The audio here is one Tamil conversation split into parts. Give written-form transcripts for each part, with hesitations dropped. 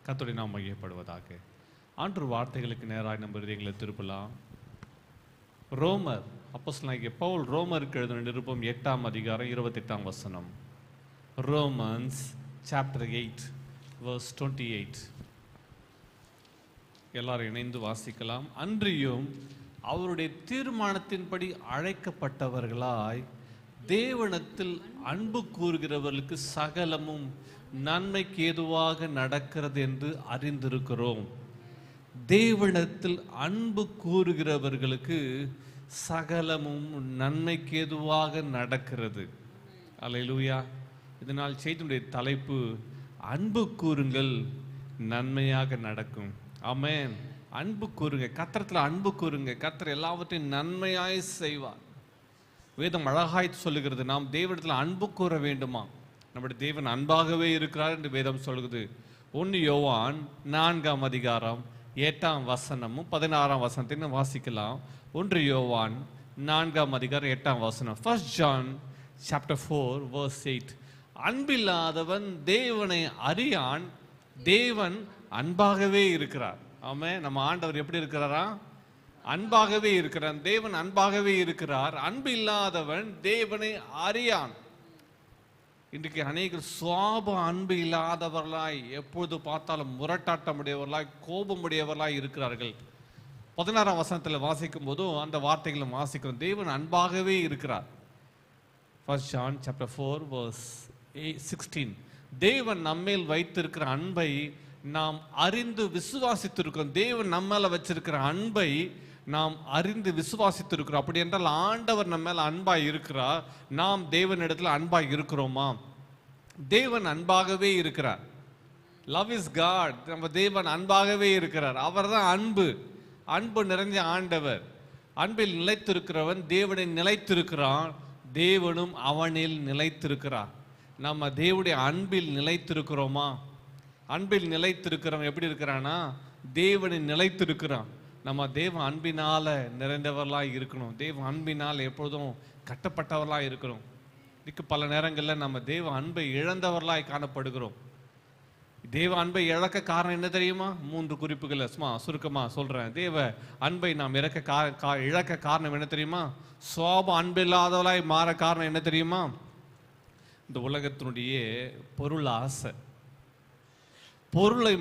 கர்த்தருடைய நாமம் மகிமைப்படுவதாக. ஆண்டவர் வார்த்தைகளுக்கு நேராக நம்ம இருதயங்களை திருப்பலாம். ரோமர் அப்போஸ்தலனாகிய பவுல் ரோமருக்கு எழுதின நிருபம் 8ஆம் அதிகாரம் 28ஆம் வசனம். Romans chapter 8 verse 28. எல்லாரும் இணைந்து வாசிக்கலாம். அன்றியும் அவருடைய தீர்மானத்தின்படி அழைக்கப்பட்டவர்களாய் தேவனிடத்தில் அன்பு கூறுகிறவர்களுக்கு சகலமும் நன்மைக்கு ஏதுவாக நடக்கிறது என்று அறிந்திருக்கிறோம். தேவனிடத்தில் அன்பு கூறுகிறவர்களுக்கு சகலமும் நன்மைக்கு ஏதுவாக நடக்கிறது. அல்லேலூயா. இதனால் செய்தியுடைய தலைப்பு அன்பு கூறுங்கள், நன்மையாக நடக்கும். ஆமென். அன்பு கூறுங்க, கர்த்தரிடத்தில் அன்பு கூறுங்க, கர்த்தர் எல்லாவற்றையும் நன்மையாய் செய்வார். வேதம் அழகாய் சொல்லுகிறது, நாம் தேவனிடத்தில் அன்பு கூற வேண்டுமா? நம்முடைய தேவன் அன்பாகவே இருக்கிறார் என்று வேதம் சொல்லுகிறது. 1 யோவான் 4ஆம் அதிகாரம் 8ஆம் வசனமும் 16ஆம் வசனத்தையும் வாசிக்கலாம். 1 யோவான் 4ஆம் அதிகாரம் 8ஆம் வசனம். 1 John chapter 4 verse 8. அன்பில்லாதவன் தேவனை அறியான், தேவன் அன்பாகவே இருக்கிறார். ஆமென். நம்ம ஆண்டவர் எப்படி இருக்கிறாரா? அன்பாகவே இருக்கிறான். தேவன் அன்பாகவே இருக்கிறார். அன்பு இல்லாதவன் தேவனை அறியான். இன்றைக்கு அநேகர் சுவாப அன்பு இல்லாதவர்களாய், எப்பொழுது பார்த்தாலும் முரட்டாட்டமுடையவர்களாய், கோபமுடையவர்களாய் இருக்கிறார்கள். 16ஆம் வசனத்தில் வாசிக்கும் போதும் அந்த வார்த்தைகளும் வாசிக்கிறோம். தேவன் அன்பாகவே இருக்கிறார். 1 John chapter 4 verse 16. தேவன் நம்மேல் வைத்திருக்கிற அன்பை நாம் அறிந்து விசுவாசித்திருக்கிறோம். தேவன் நம்மேல வச்சிருக்கிற அன்பை நாம் அறிந்து விசுவாசித்திருக்கிறோம். அப்படி என்றால் ஆண்டவர் நம்ம மேல அன்பாய் இருக்கிறார். நாம் தேவனிடத்தில் அன்பாய் இருக்கிறோமா? தேவன் அன்பாகவே இருக்கிறார். Love is God. நம்ம தேவன் அன்பாகவே இருக்கிறார். அவர் தான் அன்பு. அன்பு நிறைஞ்ச ஆண்டவர். அன்பில் நிலைத்திருக்கிறவன் தேவனை நிலைத்திருக்கிறான், தேவனும் அவனில் நிலைத்திருக்கிறார். நம்ம தேவனுடைய அன்பில் நிலைத்திருக்கிறோமா? அன்பில் நிலைத்திருக்கிறவன் எப்படி இருக்கிறானா? தேவனில் நிலைத்திருக்கிறான். நம்ம தேவ அன்பினால நிறைந்தவர்களாக இருக்கணும். தேவ அன்பினால் எப்பொழுதும் கட்டப்பட்டவர்களாக இருக்கணும். இதுக்கு பல நேரங்களில் நம்ம தேவ அன்பை இழந்தவர்களாய் காணப்படுகிறோம். தேவ அன்பை இழக்க காரணம் என்ன தெரியுமா? 3 குறிப்புகளை சுருக்கமாக சொல்கிறேன். தேவ அன்பை நாம் இழக்க காரணம் என்ன தெரியுமா? சுவாப அன்பில்லாதவர்களாய் மாற காரணம் என்ன தெரியுமா? இந்த உலகத்தினுடைய பொருள் ஆசை. பொருளை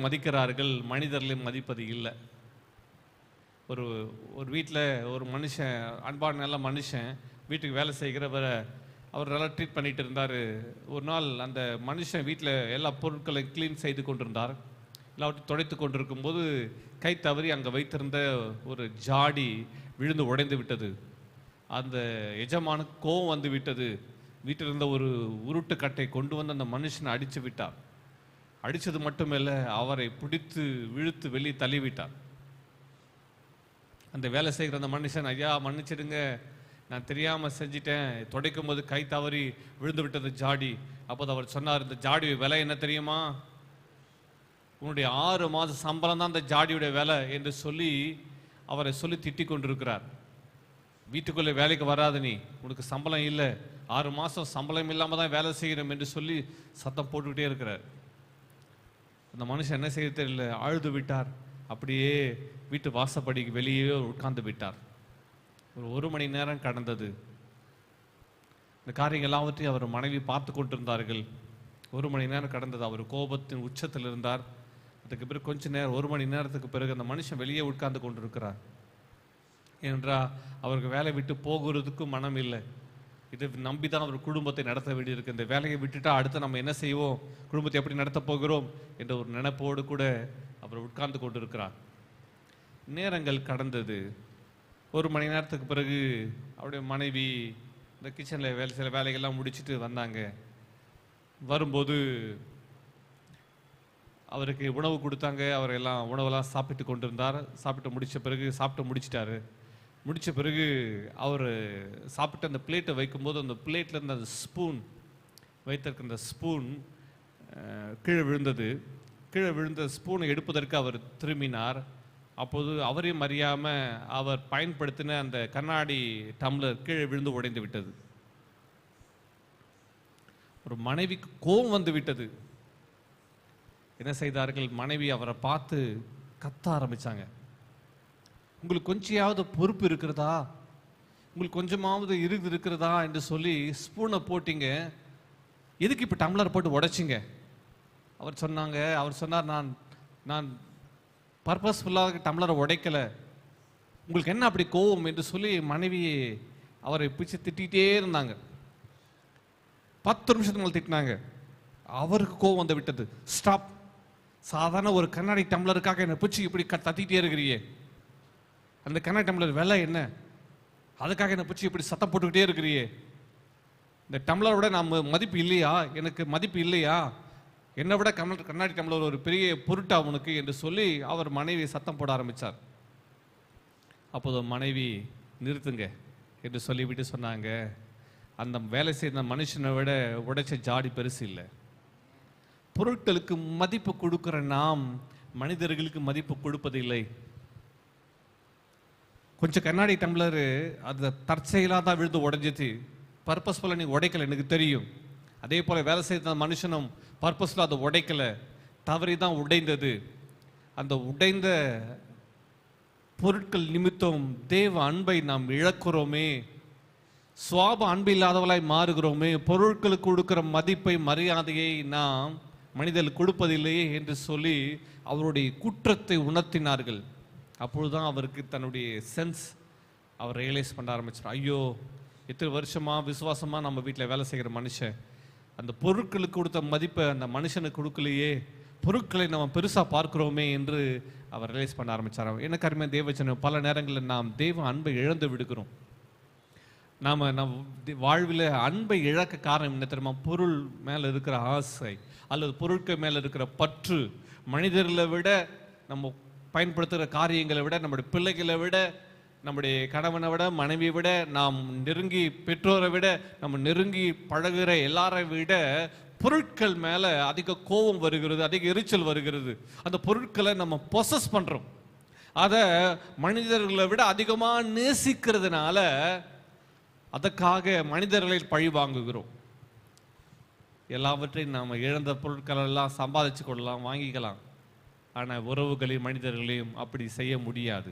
மதிக்கிறார்கள், மனிதர்களை மதிப்பது இல்லை. ஒரு வீட்டில் ஒரு மனுஷன், அன்பான நல்ல மனுஷன், வீட்டுக்கு வேலை செய்கிறவரை அவர் நல்லா ட்ரீட் பண்ணிட்டு இருந்தார். ஒரு நாள் அந்த மனுஷன் வீட்டில் எல்லா பொருட்களையும் க்ளீன் செய்து கொண்டிருந்தார். எல்லாவற்றையும் துடைத்து கொண்டிருக்கும் போது கை தவறி அங்கே வைத்திருந்த ஒரு ஜாடி விழுந்து உடைந்து விட்டது. அந்த எஜமானுக்கு கோபம் வந்து விட்டது. வீட்டில் இருந்த ஒரு உருட்டு கட்டை கொண்டு வந்து அந்த மனுஷனை அடித்து விட்டார். அடித்தது மட்டுமில்லை, அவரை பிடித்து இழுத்து வெளியே தள்ளிவிட்டார். அந்த வேலை செய்கிற அந்த மனுஷன், ஐயா மன்னிச்சிடுங்க, நான் தெரியாமல் செஞ்சிட்டேன், துடைக்கும் போது கை தவறி விழுந்து விட்டது ஜாடி. அப்போது அவர் சொன்னார், இந்த ஜாடியுடைய விலை என்ன தெரியுமா? உன்னுடைய 6 மாத சம்பளம் தான் அந்த ஜாடியுடைய விலை என்று சொல்லி அவரை சொல்லி திட்டிக் கொண்டிருக்கிறார். வீட்டுக்குள்ளே வேலைக்கு வராது, நீ உனக்கு சம்பளம் இல்லை, 6 மாதம் சம்பளம் இல்லாமல் தான் வேலை செய்கிறோம் என்று சொல்லி சத்தம் போட்டுக்கிட்டே இருக்கிறார். அந்த மனுஷன் என்ன செய்ய தெரியல, அழுது விட்டார். அப்படியே வீட்டு வாசப்படிக்கு வெளியே உட்கார்ந்து விட்டார். ஒரு மணி நேரம் கடந்தது. இந்த காரியங்கள் எல்லாவற்றையும் அவர் மனைவி பார்த்து கொண்டிருந்தார்கள். 1 மணி நேரம் கடந்தது. அவர் கோபத்தின் உச்சத்தில் இருந்தார். அதுக்கு பிறகு கொஞ்ச நேரம், 1 மணி நேரத்துக்கு பிறகு அந்த மனுஷன் வெளியே உட்கார்ந்து கொண்டிருக்கிறார். ஏனென்றால் அவருக்கு வேலை விட்டு போகிறதுக்கும் மனம் இல்லை. இதை நம்பி தான் அவர் குடும்பத்தை நடத்த வேண்டியிருக்கு. இந்த வேலையை விட்டுட்டா அடுத்து நம்ம என்ன செய்வோம், குடும்பத்தை எப்படி நடத்த போகிறோம் என்ற ஒரு நினைப்போடு கூட அவர் உட்கார்ந்து கொண்டிருக்கிறார். நேரங்கள் கடந்தது. 1 மணி நேரத்துக்கு பிறகு அவருடைய மனைவி இந்த கிச்சனில் சில வேலைகள்லாம் முடிச்சுட்டு வந்தாங்க. வரும்போது அவருக்கு உணவு கொடுத்தாங்க. அவர் எல்லாம் உணவெல்லாம் சாப்பிட்டு கொண்டிருந்தார். சாப்பிட்டு முடிச்சிட்டாரு. முடித்த பிறகு அவர் சாப்பிட்டு அந்த பிளேட்டை வைக்கும்போது அந்த பிளேட்டில் இருந்த அந்த ஸ்பூன் வைத்திருக்கிற அந்த ஸ்பூன் கீழே விழுந்தது. கீழே விழுந்த ஸ்பூனை எடுப்பதற்கு அவர் திரும்பினார். அப்போது அவரையும் அறியாமல் அவர் பயன்படுத்தின அந்த கண்ணாடி டம்ளர் கீழே விழுந்து உடைந்து விட்டது. ஒரு மனைவிக்கு கோபம் வந்து விட்டது. என்ன செய்தார்கள்? மனைவி அவரை பார்த்து கத்த ஆரம்பிச்சாங்க. உங்களுக்கு கொஞ்சமாவது பொறுப்பு இருக்கிறதா? உங்களுக்கு கொஞ்சமாவது இருக்கிறதா என்று சொல்லி ஸ்பூனை போட்டிங்க, எதுக்கு இப்போ டம்ளர் போட்டு உடைச்சிங்க? அவர் சொன்னார், நான் பர்பஸ்ஃபுல்லாக டம்ளரை உடைக்கலை, உங்களுக்கு என்ன அப்படி கோவம் என்று சொல்லி மனைவி அவரை பிடிச்சி திட்டிகிட்டே இருந்தாங்க. 10 நிமிஷத்துக்கு மேலே திட்டினாங்க. அவருக்கு கோவம் வந்து விட்டது. ஸ்டாப், சாதாரண ஒரு கண்ணாடி டம்ளருக்காக என்னை பிடிச்சி இப்படி தத்திட்டே இருக்கிறியே, அந்த கண்ணாடி டம்ளர் விலை என்ன, அதுக்காக என்னை பிடிச்சி இப்படி சத்தம் போட்டுக்கிட்டே இருக்கிறியே, இந்த டம்ளரோட நம்ம மதிப்பு இல்லையா, எனக்கு மதிப்பு இல்லையா, என்னை விட கண்ணாடி டம்ளர் ஒரு பெரிய பொருட்டா உனக்கு என்று சொல்லி அவர் மனைவி சத்தம் போட ஆரம்பித்தார். அப்போது மனைவி நிறுத்துங்க என்று சொல்லிவிட்டு சொன்னாங்க, அந்த வேலை செய்த மனுஷனை விட உடைச்ச ஜாடி பெருசு இல்லை. பொருட்களுக்கு மதிப்பு கொடுக்கிற நாம் மனிதர்களுக்கு மதிப்பு கொடுப்பதில்லை. கொஞ்சம் கண்ணாடி டம்ளரு அது தற்செயலாக தான் விழுந்து உடைஞ்சிச்சு, பர்பஸ்ஃபுல்லாக நீ உடைக்கலை, எனக்கு தெரியும். அதே போல் வேலை செய்த மனுஷனும் பர்பஸ்ஃபுல்லாக அதை உடைக்கலை, தவறி தான் உடைந்தது. அந்த உடைந்த பொருட்கள் நிமித்தம் தேவ அன்பை நாம் இழக்கிறோமே, சுவாப அன்பு இல்லாதவளாய் மாறுகிறோமே, பொருட்களுக்கு கொடுக்கிற மதிப்பை மரியாதையை நாம் மனிதர்கள் கொடுப்பதில்லையே என்று சொல்லி அவருடைய குற்றத்தை உணர்த்தினார்கள். அப்பொழுதுதான் அவருக்கு தன்னுடைய சென்ஸ் அவர் ரியலைஸ் பண்ண ஆரம்பிச்சார். ஐயோ, எத்தனை வருஷமாக விசுவாசமாக நம்ம வீட்டில் வேலை செய்கிற மனுஷன் அந்த பொருட்களுக்கு கொடுத்த மதிப்பை அந்த மனுஷனுக்கு கொடுக்கலையே, பொருட்களை நம்ம பெருசாக பார்க்கிறோமே என்று அவர் ரியலைஸ் பண்ண ஆரம்பித்தார். எனக்கு அருமையான தேவச்சனம், பல நேரங்களில் நாம் தெய்வ அன்பை இழந்து விடுகிறோம். நாம் வாழ்வில் அன்பை இழக்க காரணம் என்ன தெரியுமா? பொருள் மேலே இருக்கிற ஆசை அல்லது பொருட்கள் மேலே இருக்கிற பற்று. மனிதர்களை விட, நம்ம பயன்படுத்துகிற காரியங்களை விட, நம்முடைய பிள்ளைகளை விட, நம்முடைய கணவனை விட, மனைவியை விட, நாம் நெருங்கி பெற்றோரை விட, நம்ம நெருங்கி பழகுகிற எல்லாரை விட பொருட்கள் மேலே அதிக கோபம் வருகிறது, அதிக எரிச்சல் வருகிறது. அந்த பொருட்களை நம்ம பொசஸ் பண்ணுறோம். அதை மனிதர்களை விட அதிகமாக நேசிக்கிறதுனால அதற்காக மனிதர்களை பழி வாங்குகிறோம். எல்லாவற்றையும் நாம் இழந்த பொருட்களெல்லாம் சம்பாதிச்சு கொள்ளலாம், வாங்கிக்கலாம். ஆனால் உறவுகளையும் மனிதர்களையும் அப்படி செய்ய முடியாது.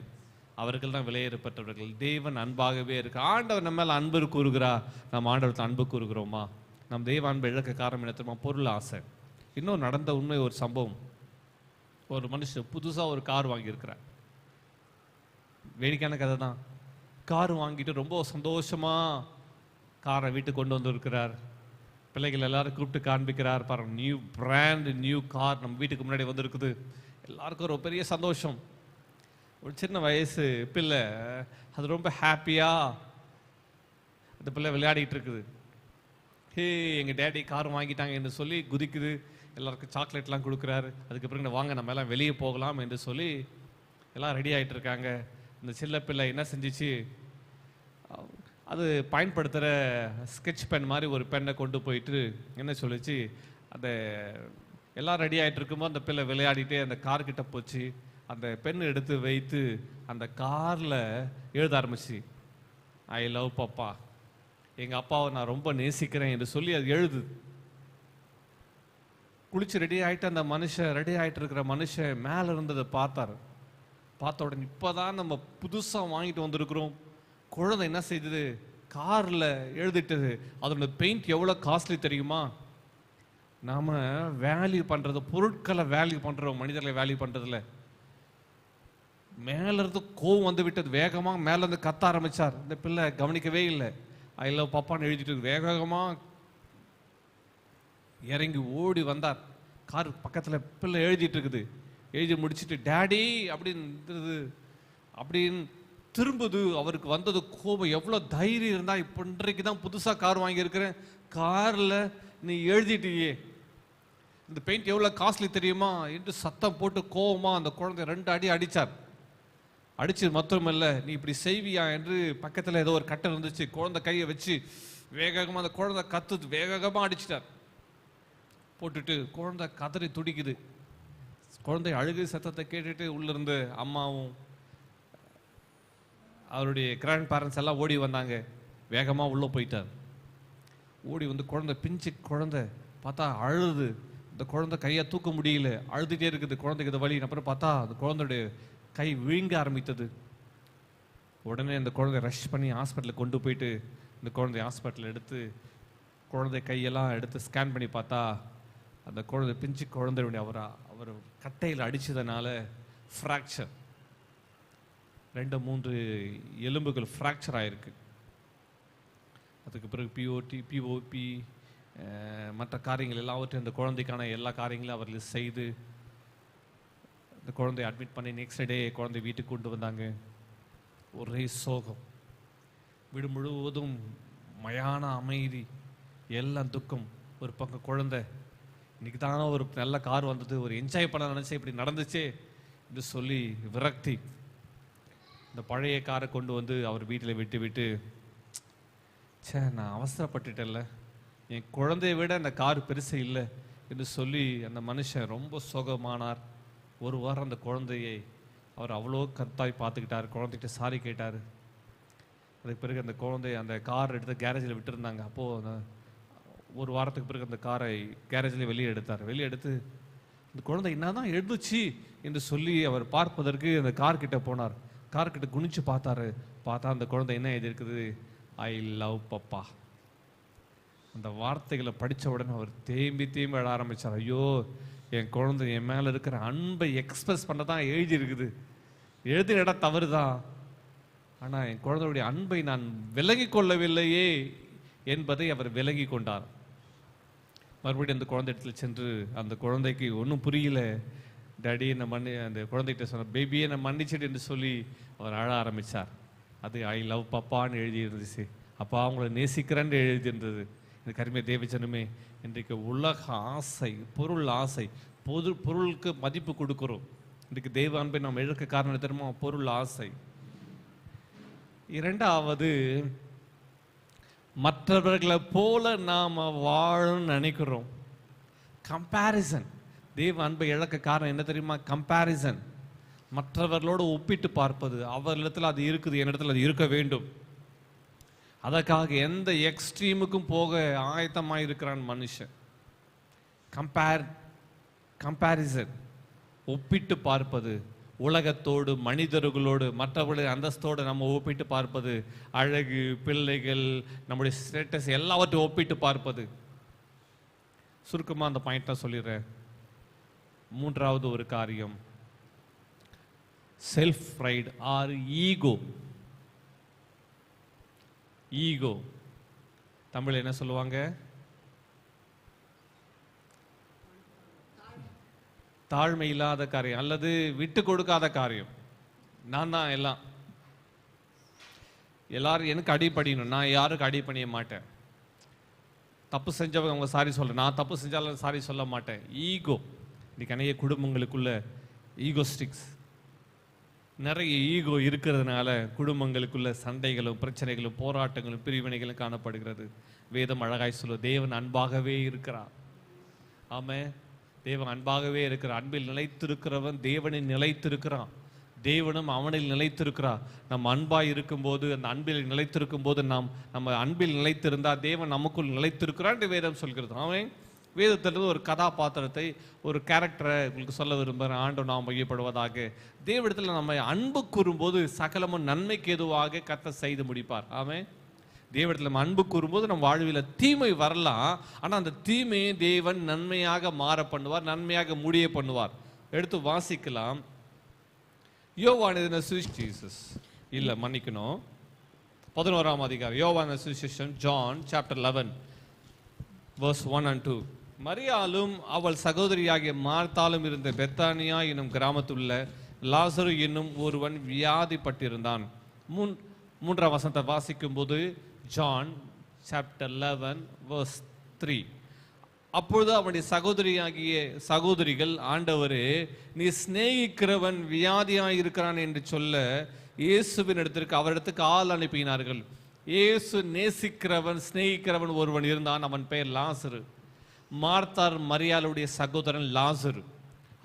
அவர்கள் தான் விலையேறப்பட்டவர்கள். தேவன் அன்பாகவே இருக்கு. ஆண்டவர் நம்ம மேலே அன்பு கூறுகிறா, நம்ம ஆண்டவர்கிட்ட அன்பு கூறுகிறோமா? நம் தெய்வ அன்பை இழக்க காரணம் என்ன தெரியுமா? பொருள் ஆசை. இன்னும் நடந்த உண்மை ஒரு சம்பவம். ஒரு மனுஷன் புதுசாக ஒரு கார் வாங்கியிருக்கிறார். வேடிக்கையான கதை தான். கார் வாங்கிட்டு ரொம்ப சந்தோஷமாக காரை வீட்டுக்கு கொண்டு வந்திருக்கிறார். பிள்ளைகள் எல்லாரும் கூப்பிட்டு காண்பிக்கிறார், பாருங்க நியூ பிராண்ட் நியூ கார் நம்ம வீட்டுக்கு முன்னாடி வந்திருக்குது. எல்லாருக்கும் ஒரு பெரிய சந்தோஷம். ஒரு சின்ன வயசு பிள்ளை அது ரொம்ப ஹாப்பியாக அந்த பிள்ளை விளையாடிட்டு இருக்குது. ஹே, எங்கள் டேடி கார் வாங்கிட்டாங்க என்று சொல்லி குதிக்குது. எல்லாருக்கும் சாக்லேட்லாம் கொடுக்குறாரு. அதுக்கப்புறம் வாங்க நம்ம எல்லாம் வெளியே போகலாம் என்று சொல்லி எல்லாம் ரெடி ஆகிட்டு இருக்காங்க. இந்த சின்ன பிள்ளை என்ன செஞ்சிச்சு, அது பயன்படுத்துகிற ஸ்கெட்ச் பென் மாதிரி ஒரு பெண்ணை கொண்டு போயிட்டு என்ன சொல்லிச்சு, அந்த எல்லாம் ரெடி ஆகிட்டு இருக்கும்போது அந்த பிள்ளை விளையாடிட்டே அந்த கார்கிட்ட போச்சு. அந்த பெண் எடுத்து வைத்து அந்த காரில் எழுத ஆரம்பிச்சு, ஐ லவ் பாப்பா, எங்கள் அப்பாவை நான் ரொம்ப நேசிக்கிறேன் என்று சொல்லி அது எழுது. குளிச்சு ரெடி ஆகிட்டு அந்த மனுஷன், ரெடி ஆகிட்டு இருக்கிற மனுஷன் மேலே இருந்ததை பார்த்தார். பார்த்த உடனே இப்போதான் நம்ம புதுசாக வாங்கிட்டு வந்திருக்கிறோம். குழந்தை என்ன செய்தது, காரில் எழுதிட்டது. அதோட பெயிண்ட் எவ்வளோ காஸ்ட்லி தெரியுமா? நாம் வேல்யூ பண்ணுறது, பொருட்களை வேல்யூ பண்ணுறோம், மனிதர்களை வேல்யூ பண்ணுறதில்ல. மேலேருந்து கோவம் வந்து விட்டது. வேகமாக மேலேருந்து கத்த ஆரம்பித்தார். இந்த பிள்ளை கவனிக்கவே இல்லை. ஐ லவ் பாப்பான்னு எழுதிட்டு வேகமாக இறங்கி ஓடி வந்தார். கார் பக்கத்தில் பிள்ளை எழுதிட்டு இருக்குது. எழுதி முடிச்சுட்டு டேடி அப்படின்னு திரும்புது. அவருக்கு வந்தது கோபம். எவ்வளோ தைரியம் இருந்தால் இப்போ இன்றைக்கு தான் புதுசாக கார் வாங்கியிருக்கிறேன், காரில் நீ எழுதிட்டியே, இந்த பெயிண்ட் எவ்வளோ காஸ்ட்லி தெரியுமா என்று சத்தம் போட்டு கோபமாக அந்த குழந்தை 2 அடி அடித்தார். அடிச்சு மொத்தமில்லை, நீ இப்படி செய்வியா என்று பக்கத்தில் ஏதோ ஒரு கட்டை இருந்துச்சு. குழந்தை கையை வச்சு வேகமாக அந்த குழந்தை கத்துது, வேகமாக அடிச்சிட்டார். போட்டுட்டு குழந்தை கதறி துடிக்குது. குழந்தை அழுகு சத்தத்தை கேட்டுட்டு உள்ளிருந்து அம்மாவும் அவருடைய கிராண்ட் பேரண்ட்ஸ் எல்லாம் ஓடி வந்தாங்க. வேகமாக உள்ளே போயிட்டார். ஓடி வந்து குழந்தை, பிஞ்சு குழந்தை பார்த்தா அழுது இந்த குழந்தை கையை தூக்க முடியல, அழுதுகிட்டே இருக்குது, குழந்தைக்கு இது வலி. அப்புறம் பார்த்தா அந்த குழந்தையுடைய கை விழுங்க ஆரம்பித்தது. உடனே இந்த குழந்தை ரஷ் பண்ணி ஹாஸ்பிட்டலுக்கு கொண்டு போயிட்டு இந்த குழந்தை ஹாஸ்பிட்டலில் எடுத்து குழந்தை கையெல்லாம் எடுத்து ஸ்கேன் பண்ணி பார்த்தா அந்த குழந்தை பிஞ்சு குழந்தையுடைய அவர் கட்டையில் அடித்ததுனால ஃப்ராக்சர், 2-3 எலும்புகள் ஃப்ராக்சர் ஆகிருக்கு. அதுக்கு பிறகு பிஓபி மற்ற காரியங்கள் எல்லாவற்றையும் இந்த குழந்தைக்கான எல்லா காரியங்களையும் அவர்கள் செய்து இந்த குழந்தைய அட்மிட் பண்ணி நெக்ஸ்ட் டே குழந்தை வீட்டுக்கு கொண்டு வந்தாங்க. ஒரே சோகம், வீடு முழுவதும் மயான அமைதி, எல்லாம் துக்கம். ஒரு பக்கம் குழந்தை, இன்னைக்கு தானே ஒரு நல்ல கார் வந்தது, ஒரு என்ஜாய் பண்ண நினச்சே இப்படி நடந்துச்சே என்று சொல்லி விரக்தி. இந்த பழைய காரை கொண்டு வந்து அவர் வீட்டில் விட்டு நான் அவசரப்பட்டுட்டேன்ல, என் குழந்தைய விட அந்த கார் பெருசு இல்லை என்று சொல்லி அந்த மனுஷன் ரொம்ப சோகமானார். ஒரு வாரம் அந்த குழந்தையை அவர் அவ்வளோ கருத்தாய் பார்த்துக்கிட்டார். குழந்தைகிட்ட சாரி கேட்டார். அதுக்கு பிறகு அந்த குழந்தைய அந்த கார் எடுத்து கேரேஜில் விட்டுருந்தாங்க. அப்போது ஒரு வாரத்துக்கு பிறகு அந்த காரை கேரேஜில் வெளியே எடுத்து அந்த குழந்தை என்ன தான் எழுந்துச்சு என்று சொல்லி அவர் பார்ப்பதற்கு அந்த கார்கிட்ட போனார். கார்கிட்ட குனிச்சு பார்த்தா அந்த குழந்தை என்ன எழுதியிருக்குது, ஐ லவ் பப்பா. அந்த வார்த்தைகளை படித்த உடனே அவர் தேம்பி அழ ஆரம்பித்தார். ஐயோ, என் குழந்தை என் மேலே இருக்கிற அன்பை எக்ஸ்பிரஸ் பண்ண தான் எழுதியிருக்குது, எழுதின இடம் தவறு தான், ஆனால் என் குழந்தையுடைய அன்பை நான் விலகி கொள்ளவில்லையே என்பதை அவர் விலகி கொண்டார். மறுபடியும் அந்த குழந்தை இடத்துல சென்று அந்த குழந்தைக்கு ஒன்றும் புரியல, டாடி என்ன அந்த குழந்தைகிட்ட சொன்ன பேபியை நான் மன்னிச்சிடு என்று சொல்லி அவர் அழ ஆரம்பித்தார். அது ஐ லவ் பப்பான்னு எழுதி இருந்துச்சு, அப்பா அவங்கள நேசிக்கிறேன்னு எழுதியிருந்தது. இந்த கருமை தேவஜனமே, இன்றைக்கு உலக ஆசை, பொருள் ஆசை, பொருளுக்கு மதிப்பு கொடுக்குறோம். இன்றைக்கு தெய்வ அன்பை நாம் இழக்க காரணம் தெரியுமா? பொருள் ஆசை. இரண்டாவது, மற்றவர்களை போல நாம் வாழணும்னு நினைக்கிறோம். கம்பேரிசன். தெய்வ அன்பை இழக்க காரணம் என்ன தெரியுமா? கம்பேரிசன். மற்றவர்களோடு ஒப்பிட்டு பார்ப்பது. அவர்களிடத்தில் அது இருக்குது, என்னிடத்தில் அது இருக்க வேண்டும். அதற்காக எந்த எக்ஸ்ட்ரீமுக்கும் போக ஆயத்தமாக இருக்கிறான் மனுஷன். கம்பேரிசன், ஒப்பிட்டு பார்ப்பது. உலகத்தோடு, மனிதர்களோடு, மற்றவர்களுடைய அந்தஸ்தோடு நம்ம ஒப்பிட்டு பார்ப்பது. அழகு, பிள்ளைகள், நம்முடைய ஸ்டேட்டஸ் எல்லாவற்றையும் ஒப்பிட்டு பார்ப்பது. சுருக்கமாக அந்த பாயிண்ட்டாக சொல்லிடுறேன். மூன்றாவது ஒரு காரியம், self pride or ego. Ego தமிழ் என்ன சொல்லுவாங்க? தாழ்மை இல்லாத காரியம் அல்லது விட்டு கொடுக்காத காரியம். நான் தான் எல்லாம், எல்லாரும் எனக்கு அடிபடியணும், நான் யாருக்கு அடிபணிய மாட்டேன். தப்பு செஞ்சவங்க அவங்க சாரி சொல்ல, நான் தப்பு செஞ்சாலும் சாரி சொல்ல மாட்டேன். ஈகோ. இன்னைக்கு அநேக குடும்பங்களுக்குள்ள ஈகோஸ்டிக்ஸ், நிறைய ஈகோ இருக்கிறதுனால குடும்பங்களுக்குள்ள சண்டைகளும் பிரச்சனைகளும் போராட்டங்களும் பிரிவினைகளும் காணப்படுகிறது. வேதம் அழகாய் சொல்ல, தேவன் அன்பாகவே இருக்கிறார். ஆமாம், தேவன் அன்பாகவே இருக்கிறார். அன்பில் நிலைத்திருக்கிறவன் தேவனில் நிலைத்திருக்கிறான், தேவனும் அவனில் நிலைத்திருக்கிறார். நம்ம அன்பாய் இருக்கும்போது, அந்த அன்பில் நிலைத்திருக்கும் போது, நம்ம அன்பில் நிலைத்திருந்தால் தேவன் நமக்குள் நிலைத்திருக்கிறான் என்று வேதம் சொல்கிறது. அவன் வேதத்திலிருந்து ஒரு கதாபாத்திரத்தை, ஒரு கேரக்டரை உங்களுக்கு சொல்ல விரும்புகிறேன். ஆண்டவர் நாம் மையப்படுவதாக. தேவனிடத்தில் நம்ம அன்பு கூறும்போது சகலமும் நன்மைக்கு ஏதுவாக கர்த்தர் செய்து முடிப்பார். ஆமென். தேவனிடத்தில் நம்ம அன்பு கூறும்போது நம்ம வாழ்வில் தீமை வரலாம், ஆனால் அந்த தீமையை தேவன் நன்மையாக மாற பண்ணுவார், நன்மையாக முடிய பண்ணுவார். எடுத்து வாசிக்கலாம். யோவான் எழுதின சுவிசேஷம், இல்லை மன்னிக்கணும், 11ஆம் அதிகாரம். யோவான் சுவிசேஷம், ஜான் சாப்டர் 11 verse 1 and 2. மரியாளும் அவள் சகோதரியாகிய மார்த்தாலும் இருந்த பெத்தானியா என்னும் கிராமத்துள்ள லாசரு என்னும் ஒருவன் வியாதிப்பட்டிருந்தான். மூன்றாம் வசனத்தை வாசிக்கும் போது, ஜான் சாப்டர் 11 verse 3. அப்பொழுது அவனுடைய சகோதரிகள், ஆண்டவரே, நீ சிநேகிக்கிறவன் வியாதியாய் இருக்கிறான் என்று சொல்ல இயேசுவின் இடத்திற்கு அவரிடத்துக்கு ஆள் அனுப்பினார்கள். இயேசு நேசிக்கிறவன், சிநேகிக்கிறவன் ஒருவன் இருந்தான். அவன் பெயர் லாசரு. மார்த்தார் மரியாளுடைய சகோதரன் லாசரு.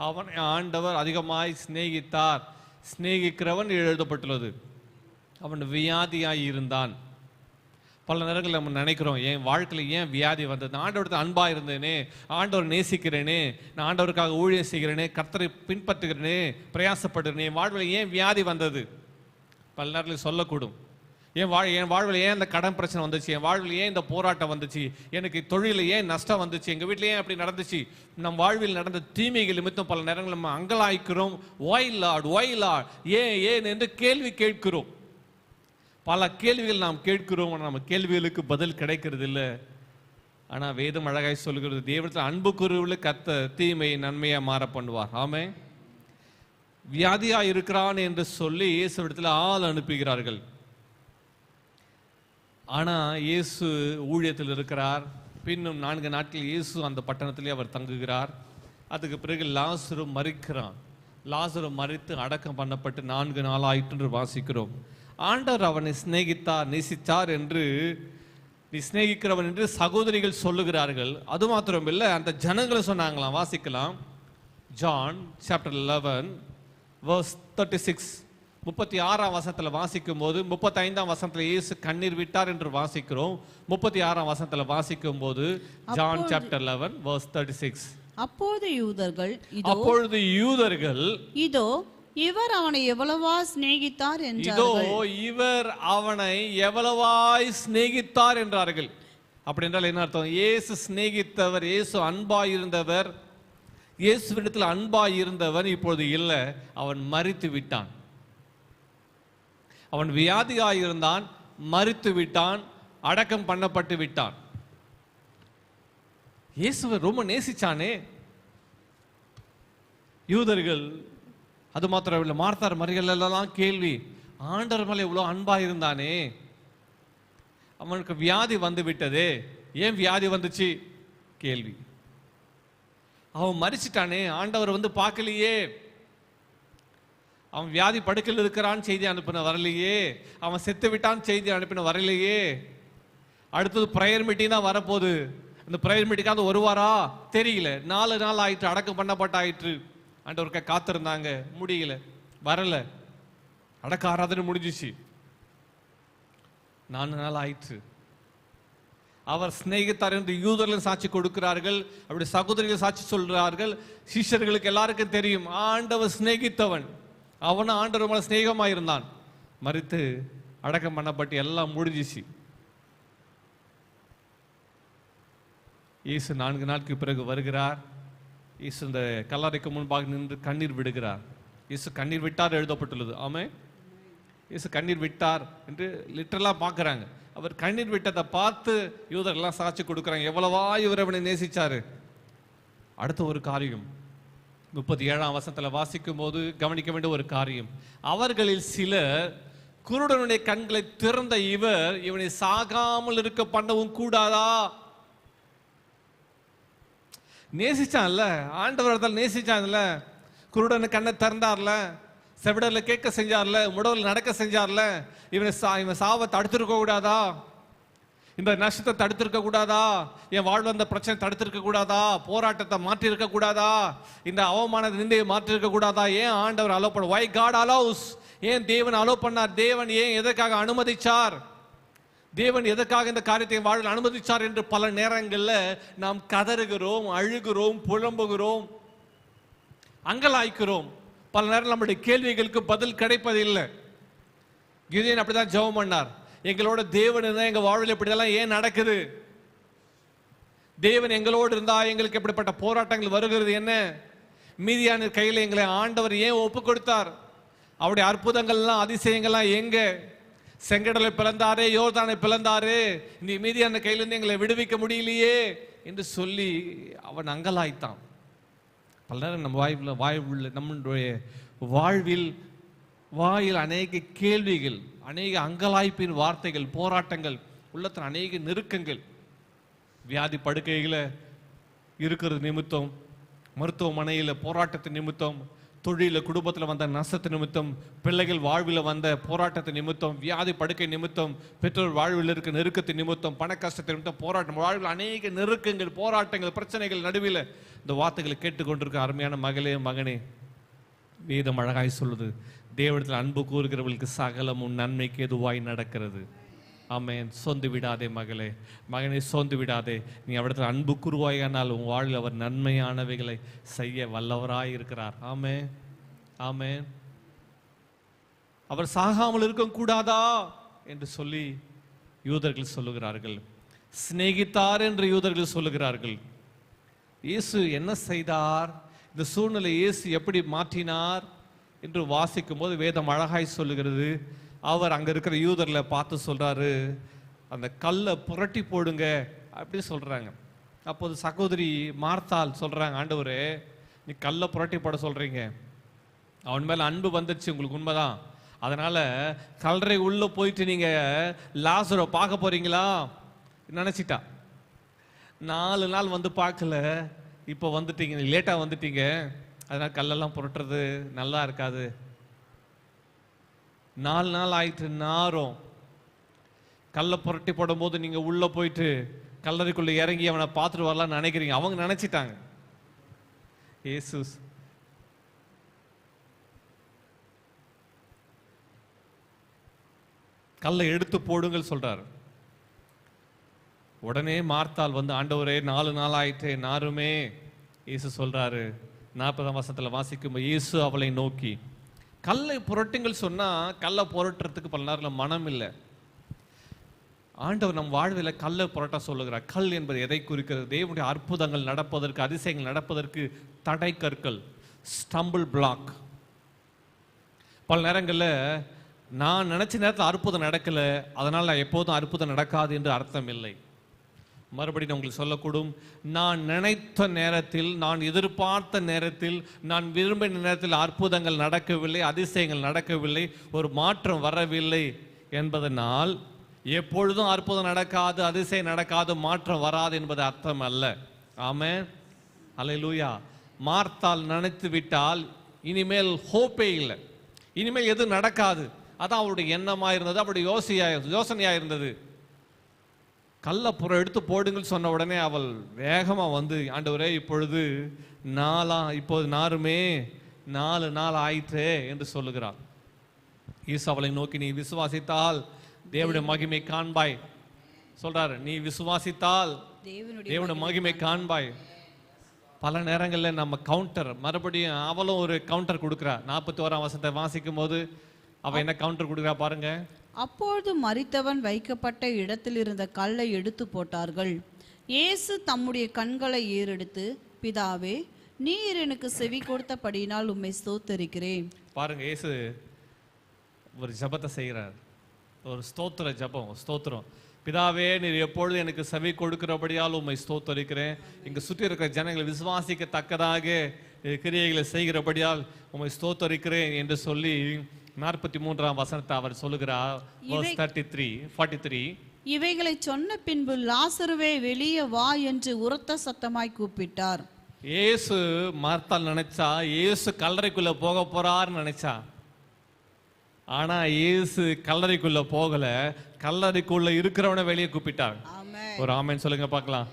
அவனை ஆண்டவர் அதிகமாய் சிநேகித்தார். சிநேகிக்கிறவன் எழுதப்பட்டுள்ளது. அவன் வியாதியாய் இருந்தான். பல நேரங்கள் நம்ம நினைக்கிறோம், என் வாழ்க்கையில் ஏன் வியாதி வந்தது? ஆண்டவருக்கு அன்பாக இருந்தேனே, ஆண்டவர் நேசிக்கிறேனே, நான் ஆண்டவருக்காக ஊழியம் செய்கிறேனே, கர்த்தரை பின்பற்றுகிறேனே, பிரயாசப்படுறேனே, என் வாழ்வில் ஏன் வியாதி வந்தது? பல நேரத்தில் சொல்லக்கூடும். என் வாழ்வில் ஏன் இந்த கடன் பிரச்சனை வந்துச்சு? என் வாழ்வில் ஏன் இந்த போராட்டம் வந்துச்சு? எனக்கு தொழிலில் ஏன் நஷ்டம் வந்துச்சு? எங்கள் வீட்டில் ஏன் அப்படி நடந்துச்சு? நம் வாழ்வில் நடந்த தீமைகள் நிமித்தம் பல நேரங்கள் நம்ம அங்கலாய்க்கிறோம். ஒய் லார்ட், ஏன் என்று கேள்வி கேட்கிறோம். பல கேள்விகள் நாம் கேட்கிறோம், நம்ம கேள்விகளுக்கு பதில் கிடைக்கிறது இல்லை. ஆனால் வேதம் அழகாய் சொல்கிறது, தேவனத்தில் அன்பு கூறுவர்களுக்கு கர்த்தர் தீமையை நன்மையாக மாற பண்ணுவார். ஆமே. வியாதியா இருக்கிறான் என்று சொல்லி இயேசுவிடத்தில் ஆள் அனுப்புகிறார்கள். ஆனால் இயேசு ஊழியத்தில் இருக்கிறார். பின்னும் 4 நாட்கள் இயேசு அந்த பட்டணத்திலே அவர் தங்குகிறார். அதுக்கு பிறகு லாசரு மரிக்கிறான். லாசரு மரித்து அடக்கம் பண்ணப்பட்டு 4 நாள் ஆயிற்று என்று வாசிக்கிறோம். ஆண்டவர் அவனை சிநேகித்தார், நேசித்தார் என்று, நீ சிநேகிக்கிறவன் என்று சகோதரிகள் சொல்லுகிறார்கள். அது மாத்திரம் இல்லை, அந்த ஜனங்களை சொன்னாங்களாம். வாசிக்கலாம். ஜான் சாப்டர் 11 verse 36, 36ஆம் வசனத்தில் வாசிக்கும் போது 35ஆம் வசனத்தில் இயேசு கண்ணீர் விட்டார் என்று வாசிக்கிறோம். 36ஆம் வசனத்தில் வாசிக்கும் போது ஜான் சாப்டர் 11 verse 36, அப்பொழுது யூதர்கள் இதோ இவர் அவனை எவ்வளவா சிநேகித்தார் என்றார்கள். இதோ இவர் அவனை எவ்வளவாய் சிநேகித்தார் என்றார்கள். அப்படி என்றால் என்ன அர்த்தம்? இயேசு சிநேகித்தவர், இயேசு அன்பாயிருந்தவர், இயேசுவிடத்தில் அன்பாயிருந்தவன் இப்பொழுது இல்லை, அவன் மரித்து விட்டான். அவன் வியாதியாயிருந்தான், மரித்து விட்டான், அடக்கம் பண்ணப்பட்டு விட்டான். இயேசுவை ரொம்ப நேசிச்சானே யூதர்கள். அது மாத்திரம் இல்லை, மார்த்தார் மரிகள் எல்லாம் கேள்வி, ஆண்டவர் மேலே இவ்வளோ அன்பாக இருந்தானே, அவனுக்கு வியாதி வந்து விட்டதே, ஏன் வியாதி வந்துச்சு? கேள்வி. அவன் மரிச்சிட்டானே, ஆண்டவர் வந்து பார்க்கலையே, அவன் வியாதி படுக்கையில் இருக்கிறான்னு செய்தி அனுப்பின வரலையே, அவன் செத்து விட்டான்னு செய்தி அனுப்பின வரலையே. அடுத்தது ப்ரேயர் மீட்டிங் தான் வரப்போகுது. அந்த ப்ரேயர் மீட்டிங்காவது வருவாரா தெரியல. 4 நாள் ஆயிற்று, அடக்கம் பண்ணப்பட்ட ஆயிற்று. ஆண்டவருக்க காத்திருந்தாங்க, முடியல, வரல. அடக்க ஆராதனை முடிஞ்சிச்சு, 4 நாள் ஆயிற்று. அவர் சிநேகித்தார் என்று யூதர்கள் சாட்சி கொடுக்கிறார்கள், அப்படி சகோதரிகள் சாட்சி சொல்கிறார்கள். சிஷ்யர்களுக்கு எல்லாருக்கும் தெரியும், ஆண்டவர் சிநேகித்தவன், அவனும் ஆண்டவர் மேல சிநேகமாயிருந்தான். மரித்து அடக்கம் பண்ணப்பட்டு எல்லாம் முடிஞ்சிச்சு. இயேசு 4 நாட்களுக்கு பிறகு வருகிறார். இயேசு இந்த கல்லறைக்கு முன்பாக நின்று கண்ணீர் விடுகிறார். இயேசு கண்ணீர் விட்டார் எழுதப்பட்டுள்ளது. ஆமே. இயேசு கண்ணீர் விட்டார் என்று லிட்டரலா பார்க்குறாங்க. அவர் கண்ணீர் விட்டதை பார்த்து யூதர்கள்லாம் சாட்சி கொடுக்குறாங்க, எவ்வளவா இவர் அவனை நேசிச்சாரு. அடுத்த ஒரு காரியம் 37ஆம் வசனத்தில் வாசிக்கும் போது கவனிக்க வேண்டிய ஒரு காரியம், அவர்களில் சிலர் குருடனுடைய கண்களை திறந்த இவர் இவனை சாகாமல் இருக்க பண்ணவும் கூடாதா? நேசிச்சான்ல, ஆண்டவர் நேசிச்சான்ல, குருடனு கண்ணை திறந்தார்ல, செவிடர்ல கேட்க செஞ்சார்ல, முடவில் நடக்க செஞ்சார்ல, இவன் சாவை தடுத்திருக்க கூடாதா? இந்த நஷ்டத்தை தடுத்திருக்க கூடாதா? என் வாழ்வு அந்த பிரச்சனை தடுத்திருக்க கூடாதா? போராட்டத்தை மாற்றி இருக்க கூடாதா? இந்த அவமான நிந்தையை மாற்றி இருக்க கூடாதா? ஏன் ஆண்டவர் அலோ பண்ண? Why God allows? ஏன் தேவன் அலோ பண்ணார்? தேவன் ஏன் எதற்காக அனுமதிச்சார்? தேவன் எதற்காக இந்த காரியத்தை வாழ்வில் அனுமதிச்சார் என்று பல நேரங்களில் நாம் கதறுகிறோம், அழுகிறோம், புலம்புகிறோம், அங்கலாய்க்கிறோம். பல நேரம் நம்முடைய கேள்விகளுக்கு பதில் கிடைப்பதில்லை. கிதியோன் அப்படிதான் ஜெபம் பண்ணார், எங்களோட தேவன் இருந்தா எங்க வாழ்வில் இப்படியெல்லாம் ஏன் நடக்குது? தேவன் எங்களோடு இருந்தா எங்களுக்கு எப்படிப்பட்ட போராட்டங்கள் வருகிறது? என்ன மீதியான கையில் எங்களை ஆண்டவர் ஏன் ஒப்பு கொடுத்தார்? அவருடைய அற்புதங்கள்லாம் அதிசயங்கள்லாம் எங்க? செங்கடலை பிளந்தாரே, யோர்தானை பிளந்தாரு, இந்த மீதியான கையிலிருந்து எங்களை விடுவிக்க முடியலையே என்று சொல்லி அவன் அங்கலாய்த்தான். பல நேரம் நம்ம நம்முடைய வாயில் அநேக கேள்விகள், அநேக அங்கலாய்ப்பின் வார்த்தைகள், போராட்டங்கள், உள்ளத்தில் அநேக நெருக்கங்கள், வியாதி படுக்கையில் இருக்கிறது நிமித்தம், மருத்துவமனையில் போராட்டத்தின் நிமித்தம், தொழில குடும்பத்தில் வந்த நஷ்டத்து நிமித்தம், பிள்ளைகள் வாழ்வில் வந்த போராட்டத்தின் நிமித்தம், வியாதி படுக்கை நிமித்தம், பெற்றோர் வாழ்வில் இருக்க நெருக்கத்தின் நிமித்தம், பண கஷ்டத்தின் நிமித்தம், போராட்டம், வாழ்வில் அநேக நெருக்கங்கள், போராட்டங்கள், பிரச்சனைகள் நடுவில் இந்த வார்த்தைகளை கேட்டுக்கொண்டிருக்க அருமையான மகளே, மகனே, வேதம் அழகாய் சொல்லுது, தேவனிடத்தில் அன்பு கூறுகிறவர்களுக்கு சகலமும் நன்மைக்கு எதுவாய் நடக்கிறது. ஆமென். சோர்ந்து விடாதே மகளே, மகனை சோர்ந்து விடாதே. நீ அவரிடத்தில் அன்பு கூறுவாயானால் உன் வாழ்வில் அவர் நன்மையானவைகளை செய்ய வல்லவராய் இருக்கிறார். ஆமென், ஆமென். அவர் சாகாமல் இருக்க கூடாதா என்று சொல்லி யூதர்கள் சொல்லுகிறார்கள், சிநேகித்தார் என்று யூதர்கள் சொல்லுகிறார்கள். இயேசு என்ன செய்தார், இந்த சூழ்நிலை இயேசு எப்படி மாற்றினார் என்று வாசிக்கும் போது வேதம் அழகாய் சொல்லுகிறது. அவர் அங்க இருக்கிற யூதர்களை பார்த்து சொல்றாரு, அந்த கல்லை புரட்டி போடுங்க அப்படி சொல்றாங்க. அப்போது சகோதரி மார்த்தாள் சொல்றாங்க, ஆண்டவரே நீ கல்லை புரட்டி போட சொல்றீங்க, அவன் மேல அன்பு வந்துடுச்சு உங்களுக்கு, உண்மைதான். அதனால கல்லறை உள்ள போயிட்டு நீங்க லாசரை பார்க்க போறீங்களா நினைச்சிட்டா. 4 நாள் வந்து பார்க்கல, இப்போ வந்துட்டீங்க, லேட்டா வந்துட்டீங்க, அதனால கல்லெல்லாம் புரட்டுறது நல்லா இருக்காது. 4 நாள் ஆயிட்டு நாரும். கல்லை புரட்டி போடும் போது நீங்க உள்ள போயிட்டு கல்லறைக்குள்ள இறங்கி அவனை பார்த்துட்டு வரலாம்னு நினைக்கிறீங்க. அவங்க நினைச்சிட்டாங்க. இயேசு கல்லை எடுத்து போடுங்கள் சொல்றாரு. உடனே மார்த்தாள் வந்து, ஆண்டவரே 4 நாள் ஆயிட்டே நாருமே. இயேசு சொல்றாரு, 40ஆம் வசனத்துல வாசிக்கும், இயேசு அவளை நோக்கி, கல்லை புரட்டுங்கள் சொன்னா கல்லை புரட்டுறதுக்கு பல நேரத்தில் மனம் இல்லை. ஆண்டவர் நம் வாழ்வில் கல்லை புரட்ட சொல்லுகிறார். கல் என்பது எதை குறிக்கிறது? தேவனுடைய அற்புதங்கள் நடப்பதற்கு, அதிசயங்கள் நடப்பதற்கு தடை கற்கள், ஸ்டம்பிள் பிளாக். பல நேரங்களில் நான் நினைச்ச நேரத்தில் அற்புதம் நடக்கல, அதனால் எப்போதும் அற்புதம் நடக்காது என்று அர்த்தம் இல்லை. மறுபடியும் உங்களுக்கு சொல்லக்கூடும், நான் நினைத்த நேரத்தில், நான் எதிர்பார்த்த நேரத்தில், நான் விரும்பின நேரத்தில் அற்புதங்கள் நடக்கவில்லை, அதிசயங்கள் நடக்கவில்லை, ஒரு மாற்றம் வரவில்லை என்பதனால் எப்பொழுதும் அற்புதம் நடக்காது, அதிசயம் நடக்காது, மாற்றம் வராது என்பது அர்த்தம் அல்ல. ஆமென், அல்லேலூயா. மார்த்தாள் நினைத்து விட்டால் இனிமேல் ஹோப்பே இல்லை, இனிமேல் எதுவும் நடக்காது. அதான் அவருடைய எண்ணமாக இருந்தது, அவருடைய யோசனையாக இருந்தது. கல்லப்புறம் எடுத்து போடுங்கள் சொன்ன உடனே அவள் வேகமாக வந்து, ஆண்டவரே இப்பொழுது இப்போது நாருமே 4 நாள் ஆயிற்றே என்று சொல்லுகிறாள். ஈசு அவளை நோக்கி, நீ விசுவாசித்தால் தேவனுடைய மகிமை காண்பாய் சொல்றாரு. நீ விசுவாசித்தால் தேவனுடைய மகிமை காண்பாய். பல நேரங்களில் நம்ம கவுண்டர், மறுபடியும் அவளும் ஒரு கவுண்டர் கொடுக்குறா. 41ஆம் வசனத்தை வாசிக்கும் போது அவ என்ன கவுண்டர் கொடுக்குறா பாருங்க. அப்பொழுது மரித்தவன் வைக்கப்பட்ட இடத்தில் இருந்த கல்லை எடுத்து போட்டார்கள். இயேசு தம்முடைய கண்களை ஏறெடுத்து, பிதாவே, நீர் எனக்கு செவி கொடுத்தபடியினால் உம்மை ஸ்தோத்தரிக்கிறேன். பாருங்க, இயேசு ஒரு ஜபத்தை செய்கிறார், ஒரு ஸ்தோத்திர ஜபம், ஸ்தோத்திரம். பிதாவே, நீர் எப்பொழுது எனக்கு செவி கொடுக்கிறபடியால் உம்மை ஸ்தோத்தரிக்கிறேன். இங்கு சுற்றி இருக்கிற ஜனங்களை விசுவாசிக்கத்தக்கதாக கிரியைகளை செய்கிறபடியால் உம்மை ஸ்தோத்தரிக்கிறேன் என்று சொல்லி 43ஆம் வசனத்தை அவர் சொல்லுகிறார். 43 இவைகளை சொன்ன பின்பு லாசருவே வெளியே வா என்று உரத்த சத்தமாய் கூப்பிட்டார். இயேசு மார்த்தாள் நினைச்சா இயேசு கல்லறைக்குள்ள போக போறாருன்னு நினைச்சா. ஆனா இயேசு கல்லறைக்குள்ள போகல, கல்லறைக்குள்ள இருக்கிறவனை வெளியே கூப்பிட்டார். ஒரு ஆமென் சொல்லுங்க பார்க்கலாம்.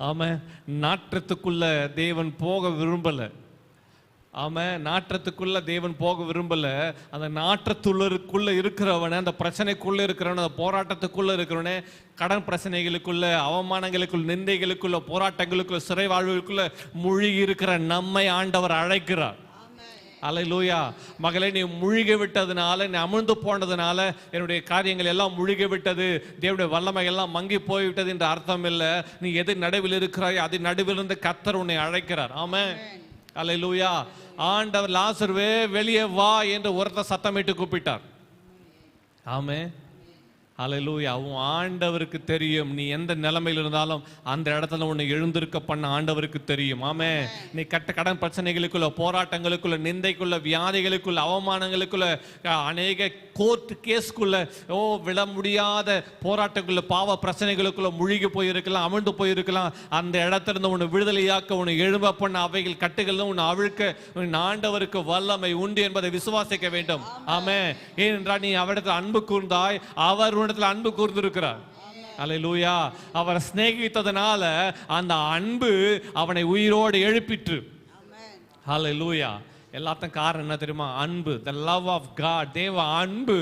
ஆமென். நாற்றத்துக்குள்ள தேவன் போக விரும்பல. ஆமாம், நாற்றத்துக்குள்ள தேவன் போக விரும்பல. அந்த நாற்றத்துக்குள்ள இருக்கிறவனை, அந்த பிரச்சனைக்குள்ள இருக்கிறவனை, அந்த போராட்டத்துக்குள்ள இருக்கிறவனே, கடன் பிரச்சனைகளுக்குள்ள, அவமானங்களுக்குள்ள, நிந்தைகளுக்குள்ள, போராட்டங்களுக்குள்ள, சிறை வாழ்வுகளுக்குள்ள மூழ்கி இருக்கிற நம்மை ஆண்டவர் அழைக்கிறார். அல்லேலூயா. மகளே, நீ முழுகி விட்டதுனால, நீ அமிழ்ந்து போனதுனால என்னுடைய காரியங்கள் எல்லாம் முழுகி விட்டது, தேவனுடைய வல்லமை எல்லாம் மங்கி போய்விட்டது என்ற அர்த்தம் இல்லை. நீ எது நடுவில் இருக்கிறாய், அது நடுவிலிருந்து கர்த்தர் உன்னை அழைக்கிறார். ஆமென், அல்லேலூயா. ஆண்டவர் லாசருவே வெளியே வா என்று ஒருத்த சத்தமிட்டு கூப்பிட்டார். ஆமென், அல்லேலூயா. உன் ஆண்டவருக்கு தெரியும் நீ எந்த நிலைமையில் இருந்தாலும் அந்த இடத்துல உன்னை எழுந்திருக்க பண்ண ஆண்டவருக்கு தெரியும். ஆமென். நீ கடன் பிரச்சனைகளுக்குள்ள, போராட்டங்களுக்குள்ள, நிந்தைக்குள்ள, வியாதிகளுக்குள்ள, அவமானங்களுக்குள்ள, அநேக கோர்ட் கேஸ்க்குள்ள, விட முடியாத போராட்டங்களுக்குள்ள, பாவ பிரச்சனைகளுக்குள்ள முழுகி போயிருக்கலாம், அமிழ்ந்து போயிருக்கலாம். அந்த இடத்துல இருந்து உன்னை விடுதலையாக்க, உன்னை எழும்ப பண்ண அவைகள் கட்டுகள் உன்னை அவிழ்க்க உன் ஆண்டவருக்கு வல்லமை உண்டு என்பதை விசுவாசிக்க வேண்டும். ஆமென். ஏனென்றால் நீ அவரிடத்தில் அன்பு கூர்ந்தாய், அவர் அன்பு கூர்ந்திருக்கிறார். அல்லேலூயா. அவர் சிநேகித்ததனால அந்த அன்பு அவனை உயிரோடு எழுப்பிற்று. அல்லேலூயா. எல்லாத்தையும் காரணம் என்ன தெரியுமா? அன்பு. the love of God. தேவ அன்பு